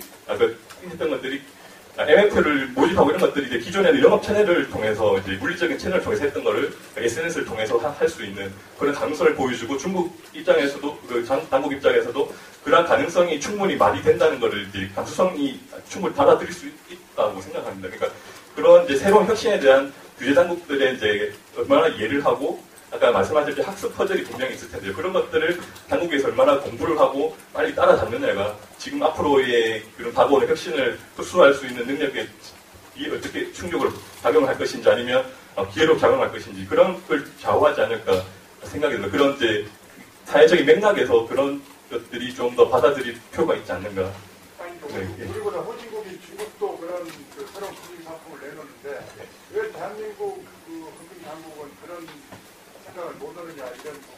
Speaker 4: MF를 모집하고 이런 것들이 이제 기존에는 영업 채널을 통해서 이제 물리적인 채널을 통해서 했던 거를 SNS를 통해서 할 수 있는 그런 가능성을 보여주고, 중국 입장에서도 당국 입장에서도 그러한 가능성이 충분히 말이 된다는 거를 이제 감수성이 충분히 받아들일 수 있다고 생각합니다. 그러니까 그런 이제 새로운 혁신에 대한 규제 당국들의 이제 얼마나 이해를 하고, 아까 말씀하셨듯이 학습 퍼즐이 분명히 있을 텐데요. 그런 것들을 당국에서 얼마나 공부를 하고 빨리 따라잡느냐가 지금 앞으로의 그런 다가오는 혁신을 흡수할 수 있는 능력에 어떻게 충격으로 작용을 할 것인지 아니면 기회로 작용할 것인지 그런 걸 좌우하지 않을까 생각이 듭니다. 그런 이제 사회적인 맥락에서 그런 것들이 좀 더 받아들일 필요가 있지 않는가.
Speaker 7: 우리보다 후진국이 중국도 그런 새로운 금융 상품을 내놓는데 왜 대한민국 금융당국은 그런 생각을 못 하느냐 이런 부분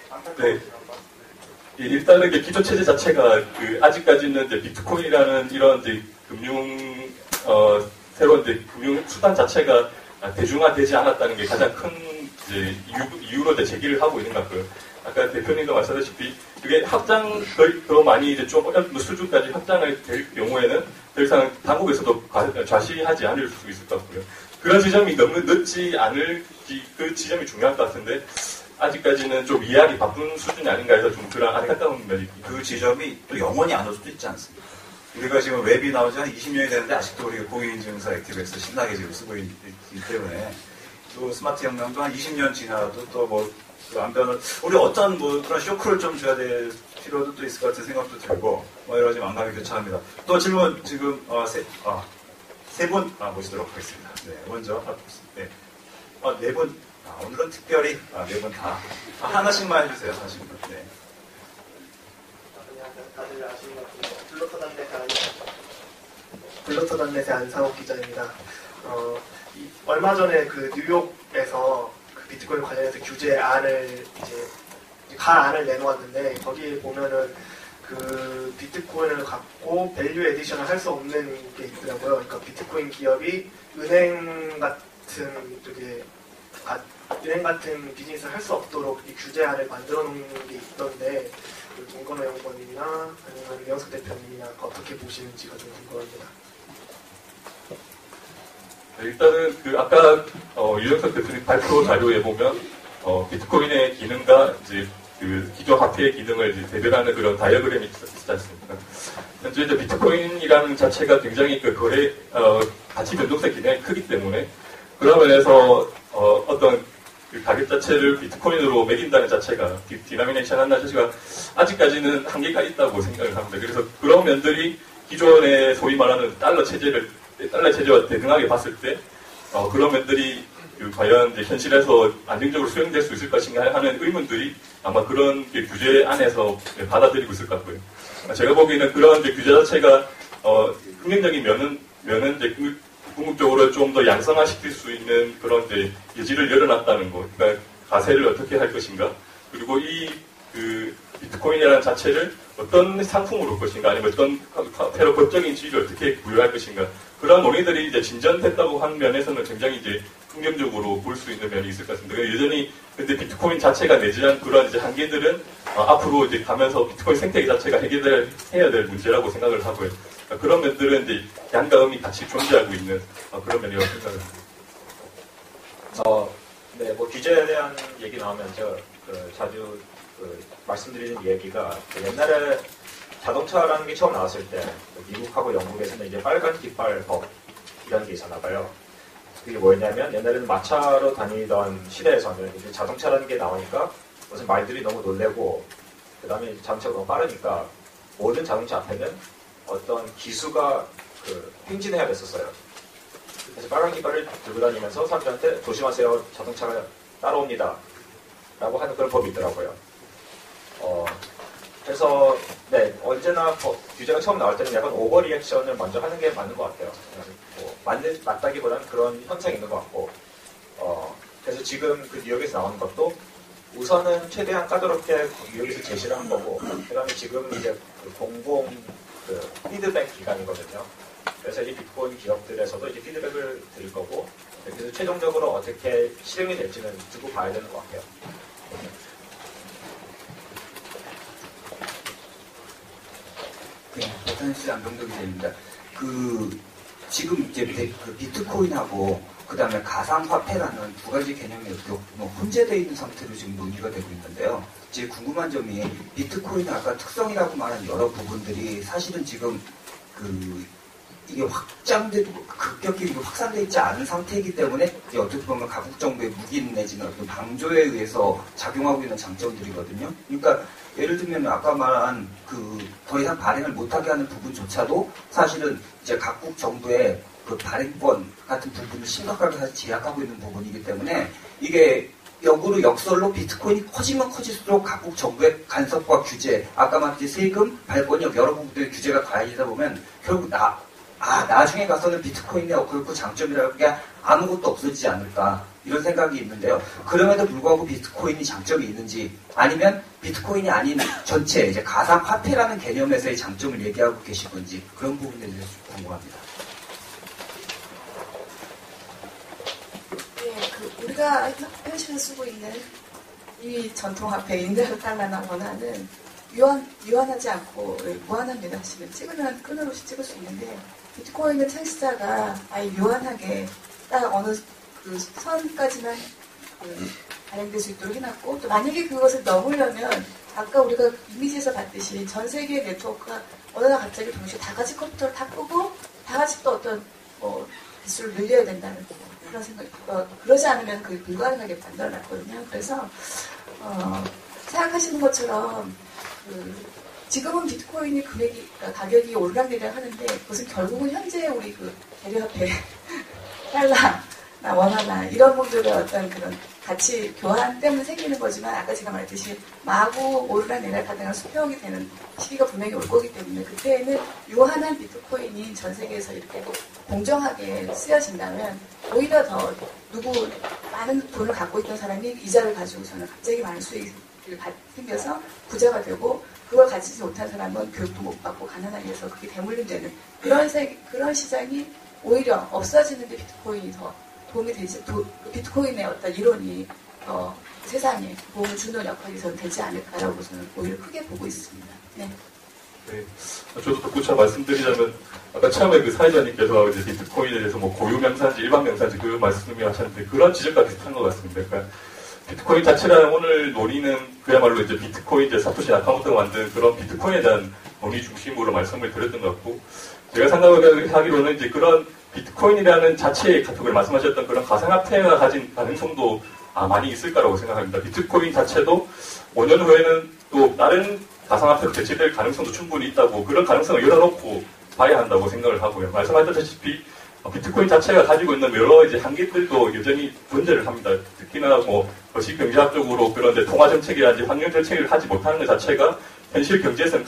Speaker 7: 안타까운
Speaker 4: 네.
Speaker 7: 제가 말씀드립니다.
Speaker 4: 일단은 이게 기초 체제 자체가 아직까지는 이제 비트코인이라는 이런 이제 새로운 이제 금융 수단 자체가 대중화되지 않았다는 게 가장 큰 이제 이유로 이제 제기를 하고 있는 것 같고요. 아까 대표님도 말씀하셨다시피 그게 확장 더 많이 이제 좀 어느 수준까지 확장을 될 경우에는 더 이상 당국에서도 좌시하지 않을 수 있을 것 같고요. 그런 지점이 너무 늦지 않을 그 지점이 중요할 것 같은데 아직까지는 좀 이해하기 바쁜 수준이 아닌가 해서 좀 그런 안타까운 면이
Speaker 2: 그 지점이 또 영원히 안 올 수도 있지 않습니까? 우리가 지금 웹이 나오지 한 20년이 되는데 아직도 우리가 공인인증서 액티브엑스 신나게 지금 쓰고 있기 때문에 또 스마트 혁명도 한 20년 지나도 또 뭐 안 변을 우리 어떤 뭐 그런 쇼크를 좀 줘야 될 필요도 또 있을 것 같은 생각도 들고 뭐 여러 가지 망감이 교차합니다. 또 질문 지금 세 분 모시도록 하겠습니다. 네, 먼저 네 분 오늘은 특별히 네 분 다 하나씩만 해주세요. 하나씩만. 네.
Speaker 8: 다들 아시는 것 같은데 블루터단넷의 안상욱 기자입니다. 얼마 전에 그 뉴욕에서 그 비트코인 관련해서 규제안을 가안을 내놓았는데 거기에 보면은 그 비트코인을 갖고 밸류 에디션을 할 수 없는 게 있더라고요. 그러니까 비트코인 기업이 은행 같은 비즈니스를 할 수 없도록 이 규제안을 만들어 놓은 게 있던데 김건호 연구원님이나 아니면 이영석 대표님이나 어떻게 보시는지가 좀 궁금합니다.
Speaker 4: 일단은 아까 유정석 대표님 발표 자료에 보면 비트코인의 기능과 이제 그 기존 화폐의 기능을 이제 대변하는 그런 다이어그램이 있지 않습니까? 현재 이제 비트코인이라는 자체가 굉장히 그 거래 가치 변동성 기능이 크기 때문에 그런 면에서 어떤 그 가격 자체를 비트코인으로 매긴다는 자체가 디나미네이션 한다는 자체가 아직까지는 한계가 있다고 생각을 합니다. 그래서 그런 면들이 기존의 소위 말하는 달러 체제와 대등하게 봤을 때 그런 면들이 과연 이제 현실에서 안정적으로 수행될 수 있을 것인가 하는 의문들이 아마 그런 규제 안에서 받아들이고 있을 것 같고요. 제가 보기에는 그런 이제 규제 자체가 긍정적인 면은 이제 궁극적으로 좀 더 양성화시킬 수 있는 그런 이제 여지를 열어놨다는 거. 그러니까 가세를 어떻게 할 것인가. 그리고 그 비트코인이라는 자체를 어떤 상품으로 올 것인가, 아니면 어떤 새로 법적인 지위를 어떻게 부여할 것인가. 그런 논의들이 이제 진전됐다고 하는 면에서는 굉장히 이제 긍정적으로 볼 수 있는 면이 있을 것 같습니다. 여전히 근데 비트코인 자체가 내재한 그런 이제 한계들은 앞으로 이제 가면서 비트코인 생태계 자체가 해야 될 문제라고 생각을 하고요. 그런 면들은 이제 양과 음이 같이 존재하고 있는 그런 면이라고 생각을 합니다.
Speaker 3: 네, 뭐 규제에 대한 얘기 나오면 자주 말씀드리는 얘기가 옛날에 자동차라는 게 처음 나왔을 때 미국하고 영국에서는 이제 빨간 깃발 법이라는 게 있었나 봐요. 그게 뭐였냐면 옛날에는 마차로 다니던 시대에서는 이제 자동차라는 게 나오니까 무슨 말들이 너무 놀래고 그 다음에 자동차가 너무 빠르니까 모든 자동차 앞에는 어떤 기수가 행진해야 됐었어요. 그래서 빨간 깃발을 들고 다니면서 사람들한테 조심하세요. 자동차가 따라옵니다. 라고 하는 그런 법이 있더라고요. 그래서 언제나 규제가 처음 나올 때는 약간 오버리액션을 먼저 하는 게 맞는 것 같아요. 맞다기보다는 그런 현상이 있는 것 같고 그래서 지금 그 뉴욕에서 나오는 것도 우선은 최대한 까다롭게 뉴욕에서 제시를 한 거고 그 다음에 지금 이제 공공 피드백 기관이거든요. 그래서 이 비트코인 기업들에서도 이제 피드백을 드릴 거고 그래서 최종적으로 어떻게 실행이 될지는 두고 봐야 되는 것 같아요.
Speaker 9: 네, 버튼시 안병도 기자입니다. 지금 이제 비트코인하고 그 다음에 가상화폐라는 두 가지 개념이 혼재되어 있는 상태로 지금 논의가 되고 있는데요. 제 궁금한 점이 비트코인의 아까 특성이라고 말한 여러 부분들이 사실은 지금 이게 확장되고 급격히 확산되어 있지 않은 상태이기 때문에 어떻게 보면 각국 정부의 묵인 내지는 어떤 방조에 의해서 작용하고 있는 장점들이거든요. 그러니까 예를 들면 아까 말한 더 이상 발행을 못하게 하는 부분조차도 사실은 이제 각국 정부의 그 발행권 같은 부분을 심각하게 사실 제약하고 있는 부분이기 때문에 이게 역으로 역설로 비트코인이 커지면 커질수록 각국 정부의 간섭과 규제, 아까 말한 세금, 발권력 여러 부분들의 규제가 가해지다 보면 결국 나중에 가서는 비트코인의 그렇고 장점이라는 게 아무것도 없어지지 않을까. 이런 생각이 있는데요. 그럼에도 불구하고 비트코인이 장점이 있는지 아니면 비트코인이 아닌 전체 이제 가상화폐라는 개념에서의 장점을 얘기하고 계신 건지 그런 부분에 대해서 궁금합니다.
Speaker 5: 네, 우리가 현실에 쓰고 있는 이 전통화폐 인터달러나 원화는 유한하지 않고 무한합니다. 사실은 찍으면 끊임없이 찍을 수 있는데 비트코인은 창시자가 아예 유한하게 딱 어느 그 선까지만 발행될 수 있도록 해놨고 또 만약에 그것을 넘으려면 아까 우리가 이미지에서 봤듯이 전 세계의 네트워크가 어느 날 갑자기 동시에 다 같이 컴퓨터를 다 끄고 다 같이 또 어떤 기술을 늘려야 된다는 그런 생각이 그러지 않으면 그게 불가능하게 만들어놨거든요. 그래서 생각하시는 것처럼 지금은 비트코인이 가격이 오르락내리락 하는데 그것은 결국은 현재 우리 대류화폐 달러나 원화나 이런 분들의 어떤 그런 가치 교환 때문에 생기는 거지만 아까 제가 말했듯이 마구 오르락내리락 하다가 수평이 되는 시기가 분명히 올 거기 때문에 그때에는 유한한 비트코인이 전 세계에서 이렇게 공정하게 쓰여진다면 오히려 더 많은 돈을 갖고 있던 사람이 이자를 가지고서는 갑자기 많은 수익이 생겨서 부자가 되고 그걸 가지지 못한 사람은 교육도 못 받고 가난하게 해서 그게 대물림되는 그런 시장이 오히려 없어지는데 비트코인이 더 도움이 되지 비트코인의 어떤 이론이 더 세상에 도움을 주는 역할이 저는 되지 않을까라고 저는 오히려 크게 보고 있습니다. 네.
Speaker 4: 네. 저도 덧붙여 말씀드리자면 아까 처음에 그 사회자님께서 이제 비트코인에 대해서 뭐 고유 명사인지 일반 명사인지 그 말씀을 하셨는데 그런 지적과 비슷한 것 같습니다. 그러니까 비트코인 자체라는 오늘 논의는 그야말로 이제 비트코인 이제 사토시 나카모토가 만든 그런 비트코인에 대한 논의 중심으로 말씀을 드렸던 것 같고 제가 생각하기로는 이제 그런 비트코인이라는 자체의 카톡을 말씀하셨던 그런 가상화폐가 가진 가능성도 많이 있을 거라고 생각합니다. 비트코인 자체도 5년 후에는 또 다른 가상화폐로 대체될 가능성도 충분히 있다고 그런 가능성을 열어놓고 봐야 한다고 생각을 하고요. 말씀하셨다시피 비트코인 자체가 가지고 있는 여러 이제 한계들도 여전히 존재를 합니다. 특히나 거시 경제학적으로 그런 이제 통화 정책이라든지 환경 정책을 하지 못하는 것 자체가 현실 경제에서는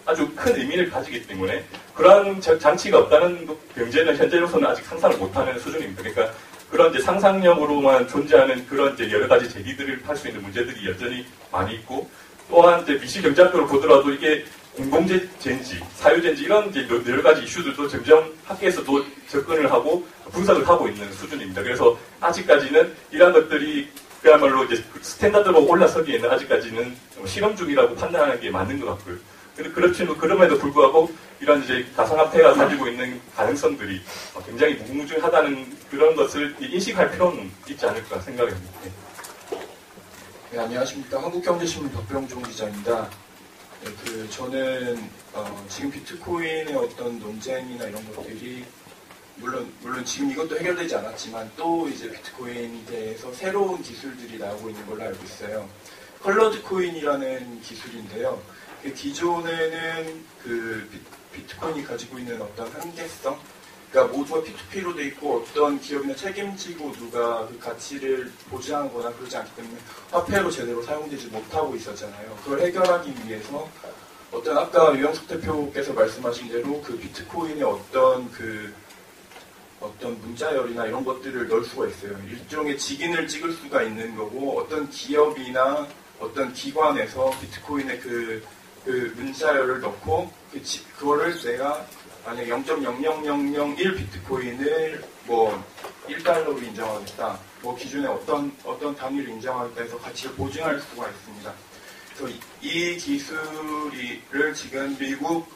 Speaker 4: 아주 큰 의미를 가지기 때문에 그러한 장치가 없다는 경제는 현재로서는 아직 상상을 못하는 수준입니다. 그러니까 그런 이제 상상력으로만 존재하는 그런 이제 여러 가지 제기들을 할 수 있는 문제들이 여전히 많이 있고 또한 이제 미시 경제학적으로 보더라도 이게 공공재인지 사유재인지 이런 이제 여러 가지 이슈들도 점점 학계에서도 접근을 하고 분석을 하고 있는 수준입니다. 그래서 아직까지는 이런 것들이 그야말로 이제 스탠다드로 올라서기에는 아직까지는 실험 중이라고 판단하는 게 맞는 것 같고요. 그렇지만 그럼에도 불구하고 이런 이제 가상화폐가 가지고 있는 가능성들이 굉장히 무궁무진하다는 그런 것을 인식할 필요는 있지 않을까 생각합니다.
Speaker 10: 네, 안녕하십니까. 한국경제신문 박병종 기자입니다. 네, 저는 지금 비트코인의 어떤 논쟁이나 이런 것들이 물론 지금 이것도 해결되지 않았지만 또 이제 비트코인에 대해서 새로운 기술들이 나오고 있는 걸로 알고 있어요. 컬러드 코인이라는 기술인데요. 기존에는 그 비트코인이 가지고 있는 어떤 한계성, 그러니까 모두가 P2P로 돼 있고 어떤 기업이나 책임지고 누가 그 가치를 보장하거나 그러지 않기 때문에 화폐로 제대로 사용되지 못하고 있었잖아요. 그걸 해결하기 위해서 어떤 아까 유영석 대표께서 말씀하신 대로 그 비트코인의 어떤 문자열이나 이런 것들을 넣을 수가 있어요. 일종의 직인을 찍을 수가 있는 거고 어떤 기업이나 어떤 기관에서 비트코인의 그 문자열을 넣고 그거를 내가 만약에 0.00001 비트코인을 뭐 1달러로 인정하겠다, 뭐 기준에 어떤 단위를 인정하겠다 해서 가치를 보증할 수가 있습니다. 그래서 이 기술을 지금 미국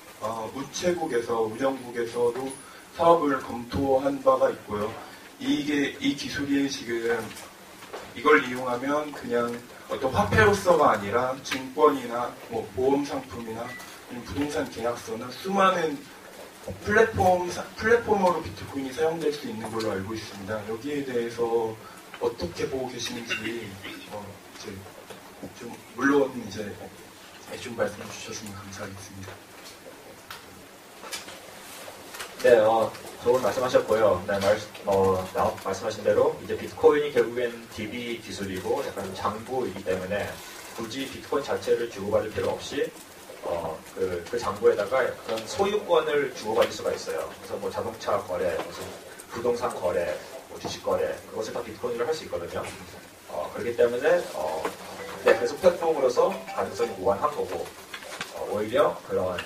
Speaker 10: 우체국에서 운영국에서도 사업을 검토한 바가 있고요. 이 기술이 지금 이걸 이용하면 그냥 어떤 화폐로서가 아니라 증권이나 뭐 보험 상품이나 부동산 계약서나 수많은 플랫폼으로 비트코인이 사용될 수 있는 걸로 알고 있습니다. 여기에 대해서 어떻게 보고 계시는지 이제 좀 물론 이제 좀 말씀해 주셨으면 감사하겠습니다.
Speaker 3: 네, 좋은 말씀하셨고요. 네, 말씀하신 대로 이제 비트코인이 결국엔 DB 기술이고 약간 장부이기 때문에 굳이 비트코인 자체를 주고받을 필요 없이 그 장부에다가 그런 소유권을 주고받을 수가 있어요. 그래서 뭐 자동차 거래, 무슨 부동산 거래, 뭐 주식 거래, 그것을 다 비트코인으로 할 수 있거든요. 그렇기 때문에, 네, 그래서 플랫폼으로서 가능성이 무한한 거고, 오히려 그런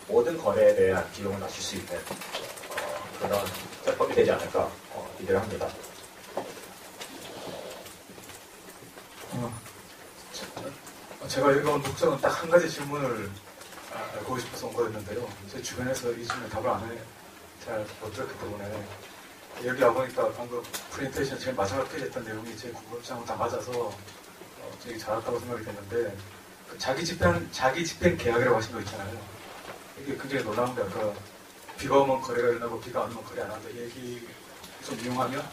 Speaker 3: 모든 거래에 대한 비용을 낮출 수 있는 그런 플랫폼이 되지 않을까 기대를 합니다.
Speaker 11: 제가 읽어온 독서는 딱 한 가지 질문을 알고 싶어서 온 거였는데요. 제 주변에서 이 질문에 답을 잘 못 들었기 때문에 여기 와보니까 방금 프레젠테이션 제일 마지막 페이지 했던 내용이 제 궁금증하고 다 맞아서 되게 잘했다고 생각이 됐는데 그 자기 집행 계약이라고 하신 거 있잖아요. 이게 굉장히 놀라운 게 아까 비가 오면 거래가 일어나고 비가 안 오면 거래 안 한다. 이 얘기 좀 이용하면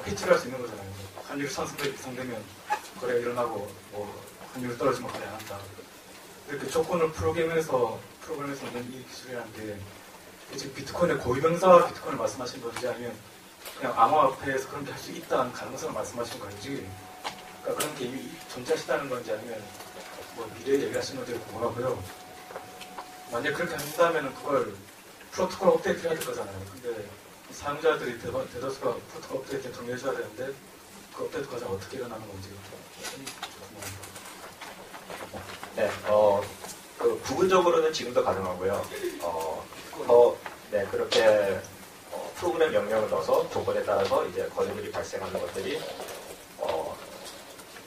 Speaker 11: 해치를 할 수 있는 거잖아요. 환율이 상승되면 거래가 일어나고 뭐 환율이 떨어지면 거래 안 한다. 이렇게 조건을 프로그램에서 넣는 이 기술이라는 게 지금 비트코인의 고유명사 비트코인을 말씀하신 건지 아니면 그냥 암호화폐에서 그런 게 할 수 있다는 가능성을 말씀하신 건지 그러니까 그런 게 이미 존재하시다는 건지 아니면 뭐 미래에 얘기하시는 건지 궁금하고요. 만약 그렇게 한다면 그걸 프로토콜 업데이트를 해야 될 거잖아요. 근데 사용자들이 대다수가 프로토콜 업데이트에 동의해줘야 되는데 그 업데이트 과정 어떻게 일어나는 건지 궁금합니다.
Speaker 3: 네, 그 부분적으로는 지금도 가능하고요. 네, 그렇게 프로그램 명령을 넣어서 조건에 따라서 이제 거래들이 발생하는 것들이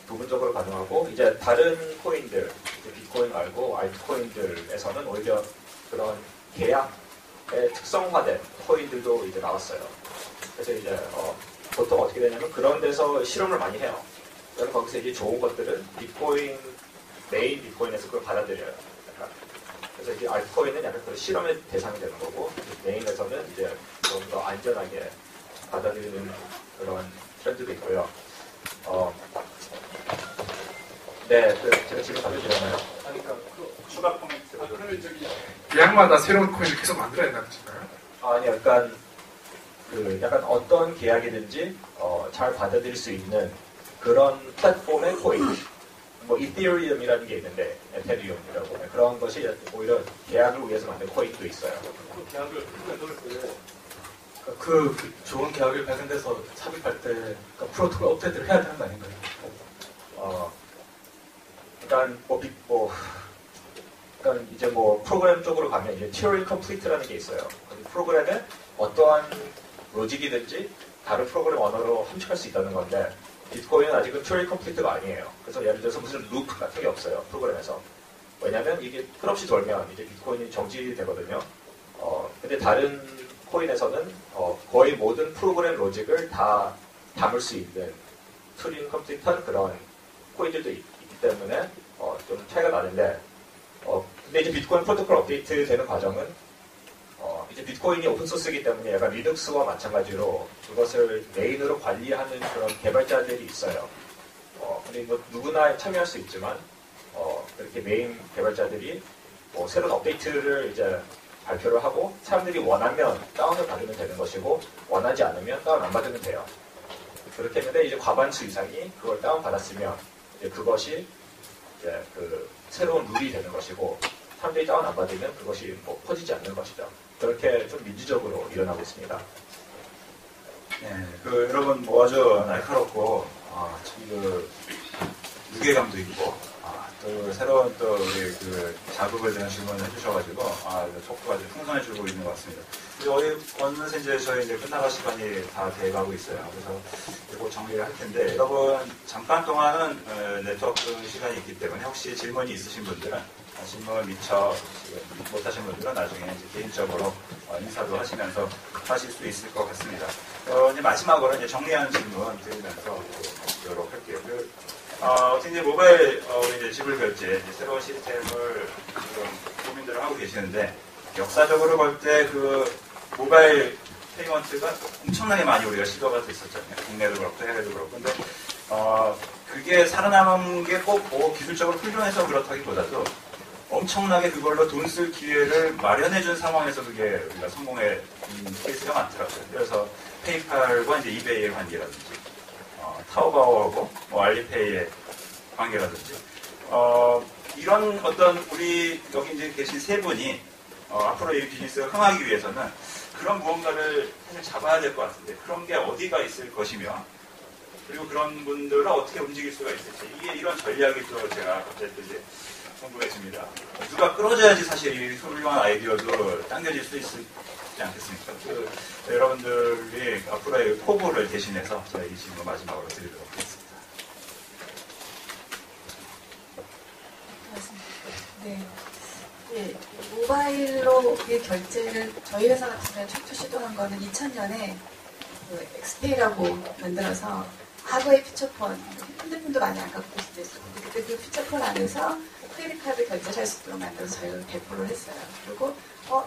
Speaker 3: 부분적으로 가능하고 이제 다른 코인들, 이제 비트코인 말고 알트코인들에서는 오히려 그런 계약에 특성화된 코인들도 이제 나왔어요. 그래서 이제 보통 어떻게 되냐면 그런 데서 실험을 많이 해요. 그래서 거기서 이제 좋은 것들은 메인 비트코인에서 그걸 받아들여요. 그래서 이제 알트코인은 약간 그 실험의 대상이 되는 거고 메인에서는 이제 좀 더 안전하게 받아들이는 그런 트렌드도 있고요. 네, 제가 지금 답변드렸나요?
Speaker 2: 그러니까 추가 코멘트.
Speaker 7: 그러면 저기 계약마다 새로운 코인을 계속 만들어야 된다는 뜻인가요?
Speaker 3: 아니요, 약간 어떤 계약이든지 잘 받아들일 수 있는 그런 플랫폼의 코인. 뭐 이더리움이라는 게 있는데 에테리움이라고 그런 것이 오히려 계약을 위해서 만든 코인도 있어요.
Speaker 11: 그 계약을 그 좋은 계약을 발견돼서 삽입할 때 그러니까 프로토콜 업데이트를 해야 되는 거 아닌가요?
Speaker 3: 그러니까 이제 뭐 프로그램 쪽으로 가면 이제 Turing Complete라는 게 있어요. 프로그램에 어떠한 로직이든지 다른 프로그램 언어로 함축할 수 있다는 건데 비트코인은 아직은 Turing Complete가 아니에요. 그래서 예를 들어서 무슨 루프 같은 게 없어요. 프로그램에서. 왜냐하면 이게 끝없이 돌면 이제 비트코인이 정지되거든요. 근데 다른 코인에서는 거의 모든 프로그램 로직을 다 담을 수 있는 Turing Complete한 그런 코인들도 있기 때문에 좀 차이가 나는데 근데 이제 비트코인 프로토콜 업데이트 되는 과정은 이제 비트코인이 오픈소스이기 때문에 약간 리눅스와 마찬가지로 그것을 메인으로 관리하는 그런 개발자들이 있어요. 근데 뭐 누구나 참여할 수 있지만 그렇게 메인 개발자들이 뭐 새로운 업데이트를 이제 발표를 하고 사람들이 원하면 다운을 받으면 되는 것이고 원하지 않으면 다운 안 받으면 돼요. 그렇게 했는데 이제 과반수 이상이 그걸 다운 받았으면 이제 그것이 이제 그 새로운 룰이 되는 것이고 사람들이 다운 안 받으면 그것이 뭐 퍼지지 않는 것이죠. 그렇게 좀 민주적으로 일어나고 있습니다.
Speaker 2: 네, 여러분 뭐 아주 날카롭고 참 무게감도 있고 또 새로운 또 우리 자극을 주는 질문을 해주셔가지고 톡도 아주 풍성해지고 있는 것 같습니다. 어느새 이제 저희 이제 끝나갈 시간이 다 돼가고 있어요. 그래서 이거 정리를 할 텐데 여러분 잠깐 동안은 네트워크 시간이 있기 때문에 혹시 질문이 있으신 분들은 질문을 미처 못하신 분들은 나중에 이제 개인적으로 인사도 하시면서 하실 수 있을 것 같습니다. 이제 마지막으로 이제 정리하는 질문 드리면서 하도록 할게요. 어떻게 모바일 이제 지불 결제 이제 새로운 시스템을 지금 고민들을 하고 계시는데 역사적으로 볼 때 모바일 페이먼트가 엄청나게 많이 우리가 시도가 됐었잖아요. 국내도 그렇고 해외도 그렇고. 근데 그게 살아남은 게 꼭 뭐 기술적으로 훌륭해서 그렇다기보다도 엄청나게 그걸로 돈 쓸 기회를 마련해준 상황에서 그게 우리가 성공의 케이스가 많더라고요. 그래서 페이팔과 이제 이베이의 관계라든지 타오바오하고 알리페이의 관계라든지 이런 어떤 우리 여기 이제 계신 세 분이 앞으로 이 비즈니스가 흥하기 위해서는 그런 무언가를 사실 잡아야 될 것 같은데 그런 게 어디가 있을 것이며 그리고 그런 분들을 어떻게 움직일 수가 있을지 이게 이런 전략이 또 제가 갑자기 또 이제 궁금해집니다. 누가 끌어줘야지 사실 이 훌륭한 아이디어도 당겨질 수 있지 않겠습니까? 여러분들이 앞으로의 포부를 대신해서 제가 이 질문 마지막으로 드리도록 하겠습니다.
Speaker 5: 네. 예, 모바일로의 결제를 저희 회사 같은 경우에 최초 시도한 거는 2000년에 그 엑스페이라고 만들어서 과거의 피처폰, 핸드폰도 많이 안 갖고 있었어요. 그때 그 피처폰 안에서 크레딧 카드 결제를 할 수 있도록 만들어서 저희가 배포를 했어요. 그리고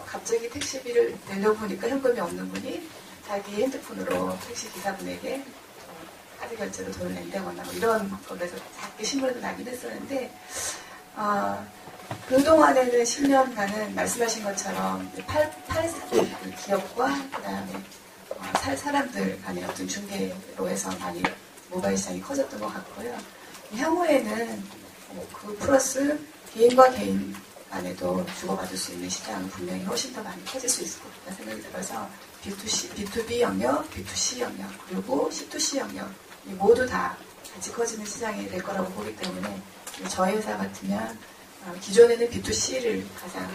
Speaker 5: 갑자기 택시비를 내려고 보니까 현금이 없는 분이 자기 핸드폰으로 택시 기사분에게 카드 결제로 돈을 낸다거나 뭐 이런 거에서 작게 신문에도 나긴 했었는데 그동안에는 10년간은 말씀하신 것처럼 기업과 그 다음에 살 사람들 간의 어떤 중개로 해서 많이 모바일 시장이 커졌던 것 같고요. 향후에는 그 플러스 개인과 개인 간에도 주고받을 수 있는 시장은 분명히 훨씬 더 많이 커질 수 있을 것 같다는 생각이 들어서 B2C, B2B 영역, B2C 영역, 그리고 C2C 영역 모두 다 같이 커지는 시장이 될 거라고 보기 때문에 저희 회사 같으면 기존에는 B2C를 가장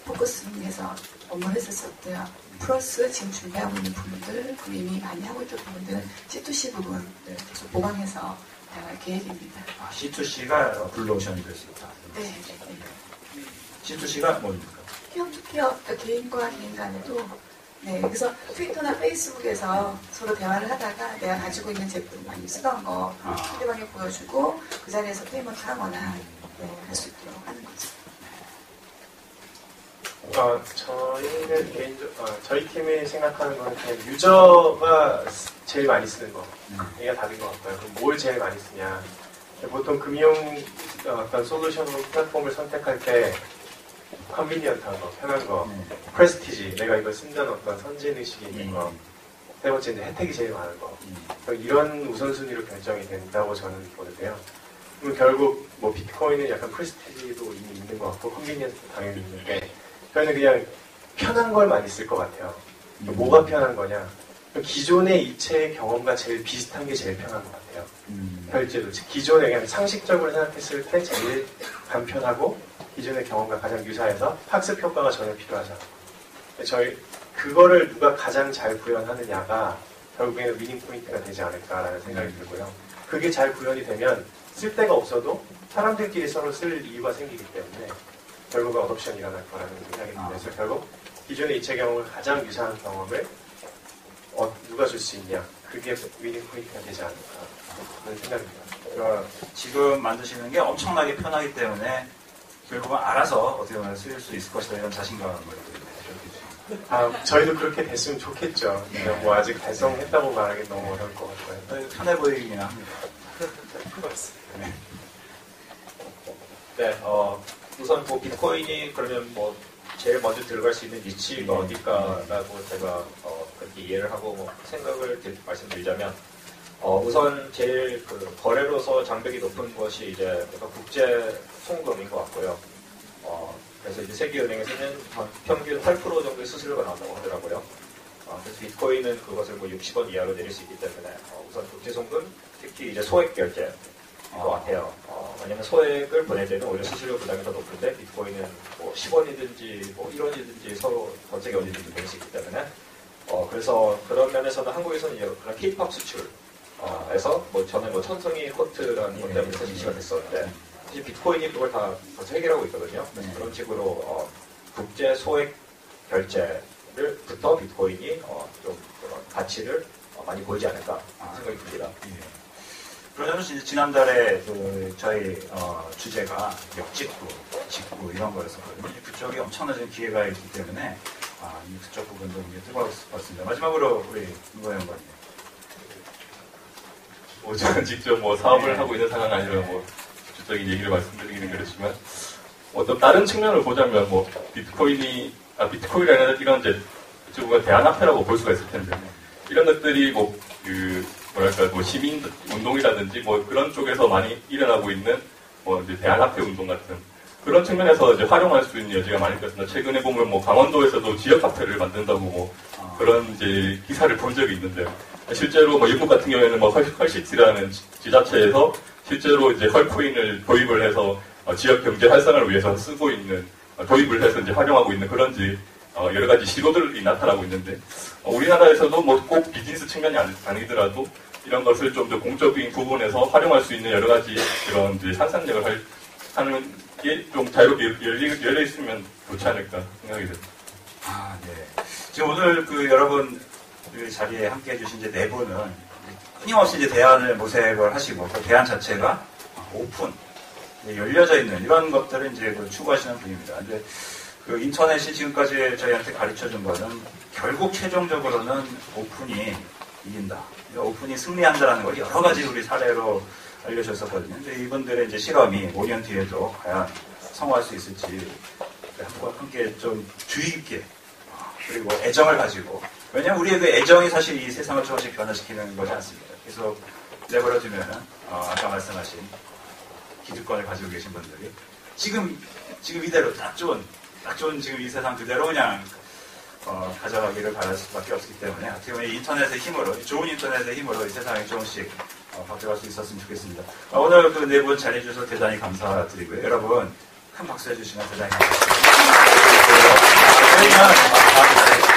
Speaker 5: 포커스해서 업무를 했었었고요. 플러스 지금 준비하고 있는 부분들, 그리고 이미 많이 하고 있던 부분들은 C2C 부분을 계속 보강해서 나갈 계획입니다.
Speaker 3: C2C가 블루오션이 될 수 있다.
Speaker 5: 네.
Speaker 3: C2C가 뭡니까?
Speaker 5: 기업, 개인과 개인 간에도 네, 그래서 트위터나 페이스북에서 서로 대화를 하다가 내가 가지고 있는 제품 많이 쓰던 거 상대방에 보여주고 그 자리에서 페이먼트 하거나 할 수 있도록 하는 거죠.
Speaker 6: 저희는 저희 팀이 생각하는 건 그냥 유저가 제일 많이 쓰는 거. 얘가 다른 것 같고요. 그럼 뭘 제일 많이 쓰냐. 보통 금융 어떤 솔루션으로 플랫폼을 선택할 때 컨비니언트한 거, 편한 거, 프레스티지, 내가 이걸 쓴다는 어떤 선진의식이 있는 거, 세 번째 이제 혜택이 제일 많은 거. 이런 우선순위로 결정이 된다고 저는 보는데요. 그럼 결국 뭐 비트코인은 약간 프레스티지도 이미 있는 것 같고 컨비니언스도 당연히 있는데 저희는 그냥 편한 걸 많이 쓸 것 같아요. 뭐가 편한 거냐? 기존의 이체의 경험과 제일 비슷한 게 제일 편한 것 같아요. 결제도 기존에 그냥 상식적으로 생각했을 때 제일 간편하고 기존의 경험과 가장 유사해서 학습 효과가 전혀 필요하지 않아요. 저희 그거를 누가 가장 잘 구현하느냐가 결국에는 위닝 포인트가 되지 않을까라는 생각이 들고요. 그게 잘 구현이 되면 쓸 데가 없어도 사람들끼리 서로 쓸 이유가 생기기 때문에 결국은 어둠션이 일어날 거라는 생각이 듭니다. 그래서 결국 기존의 이체 경험을 가장 유사한 경험을 누가 줄 수 있냐, 그게 위닝 포인트가 되지 않을까 하는 생각입니다.
Speaker 2: 그러니까 지금 만드시는 게 엄청나게 편하기 때문에 결국은 알아서 어떻게 보면 쓸 수 있을 것이다 이런 자신감을
Speaker 6: 저희도 그렇게 됐으면 좋겠죠. 뭐 아직 달성했다고 말하기 너무 어려울 것 같고요.
Speaker 2: 편해 보이긴 합니다.
Speaker 3: 네, 우선 뭐 비트코인이 그러면 뭐 제일 먼저 들어갈 수 있는 니치가 어딜까라고 제가 그렇게 이해를 하고 생각을 말씀드리자면 우선 제일 그 거래로서 장벽이 높은 것이 이제 국제 송금인 것 같고요. 그래서 이제 세계은행에서는 평균 8% 정도의 수수료가 나온다고 하더라고요. 그래서 비트코인은 그것을 뭐 60원 이하로 내릴 수 있기 때문에 우선 국제 송금, 특히 이제 소액 결제인 것 같아요. 왜냐면 소액을 보낼 때는 오히려 수수료 부담이 더 높은데 비트코인은 뭐 10원이든지 뭐 1원이든지 서로 전세계 어디든지 낼 수 있기 때문에 그래서 그런 면에서는 한국에서는 이제 그런 K-팝 수출에서 뭐 저는 뭐 천성이 코트라는 것 때문에 사실 이슈가 됐었는데 사실 비트코인이 그걸 다 해결하고 있거든요. 그런 식으로 국제 소액 결제를부터 비트코인이 좀 그런 가치를 많이 보이지 않을까 생각이 듭니다.
Speaker 2: 그러면 지난달에 저희 주제가 역직구, 직구 이런 거였었거든요. 그쪽이 엄청나진 기회가 있기 때문에 그쪽 부분도 이제 뜨거웠을 것 같습니다. 마지막으로 우리 누가 연구원님.
Speaker 4: 저는 직접 뭐 사업을 하고 있는 상황이 아니라 뭐 주적인 얘기를 말씀드리기는 그렇지만 어떤 다른 측면을 보자면 뭐 비트코인이 아니라 이런 이제 그쪽은 대안화폐라고 볼 수가 있을 텐데 이런 것들이 뭐 시민 운동이라든지 뭐 그런 쪽에서 많이 일어나고 있는 뭐 이제 대안화폐 운동 같은 그런 측면에서 이제 활용할 수 있는 여지가 많을 것 같습니다. 최근에 보면 뭐 강원도에서도 지역 카페를 만든다고 뭐 그런 이제 기사를 본 적이 있는데요. 실제로 뭐 영국 같은 경우에는 뭐 헐시티라는 지자체에서 실제로 이제 헐코인을 도입을 해서 지역 경제 활성화를 위해서 쓰고 있는 도입을 해서 이제 활용하고 있는 그런지 여러 가지 시도들이 나타나고 있는데 우리나라에서도 뭐 꼭 비즈니스 측면이 아니더라도 이런 것을 좀 더 공적인 부분에서 활용할 수 있는 여러 가지 그런 이제 상상력을 하는 게 좀 자유롭게 열려 있으면 좋지 않을까 생각이 듭니다.
Speaker 2: 아, 네. 지금 오늘 여러분 그 자리에 함께 해주신 이제 네 분은 끊임없이 이제 대안을 모색을 하시고 그 대안 자체가 오픈, 열려져 있는 이런 것들을 이제 추구하시는 분입니다. 근데 그 인터넷이 지금까지 저희한테 가르쳐 준 거는 결국 최종적으로는 오픈이 이긴다. 오픈이 승리한다라는 걸 여러 가지 우리 사례로 알려줬었거든요. 근데 이분들의 이제 실험이 5년 뒤에도 과연 성공할 수 있을지 함께 좀 주의 깊게 그리고 애정을 가지고 왜냐하면 우리의 그 애정이 사실 이 세상을 조금씩 변화시키는 거지 않습니까? 그래서 내버려두면은 아까 말씀하신 기득권을 가지고 계신 분들이 지금 이대로 딱 좋은 지금 이 세상 그대로 그냥 가져가기를 바랄 수밖에 없기 때문에 어떻게 보면 인터넷의 힘으로 좋은 인터넷의 힘으로 이 세상이 조금씩 바뀌어갈 수 있었으면 좋겠습니다. 오늘 그 네 분 자리해 주셔서 대단히 감사드리고요. 여러분 큰 박수 해주시면 대단히 감사드립니다. 저희는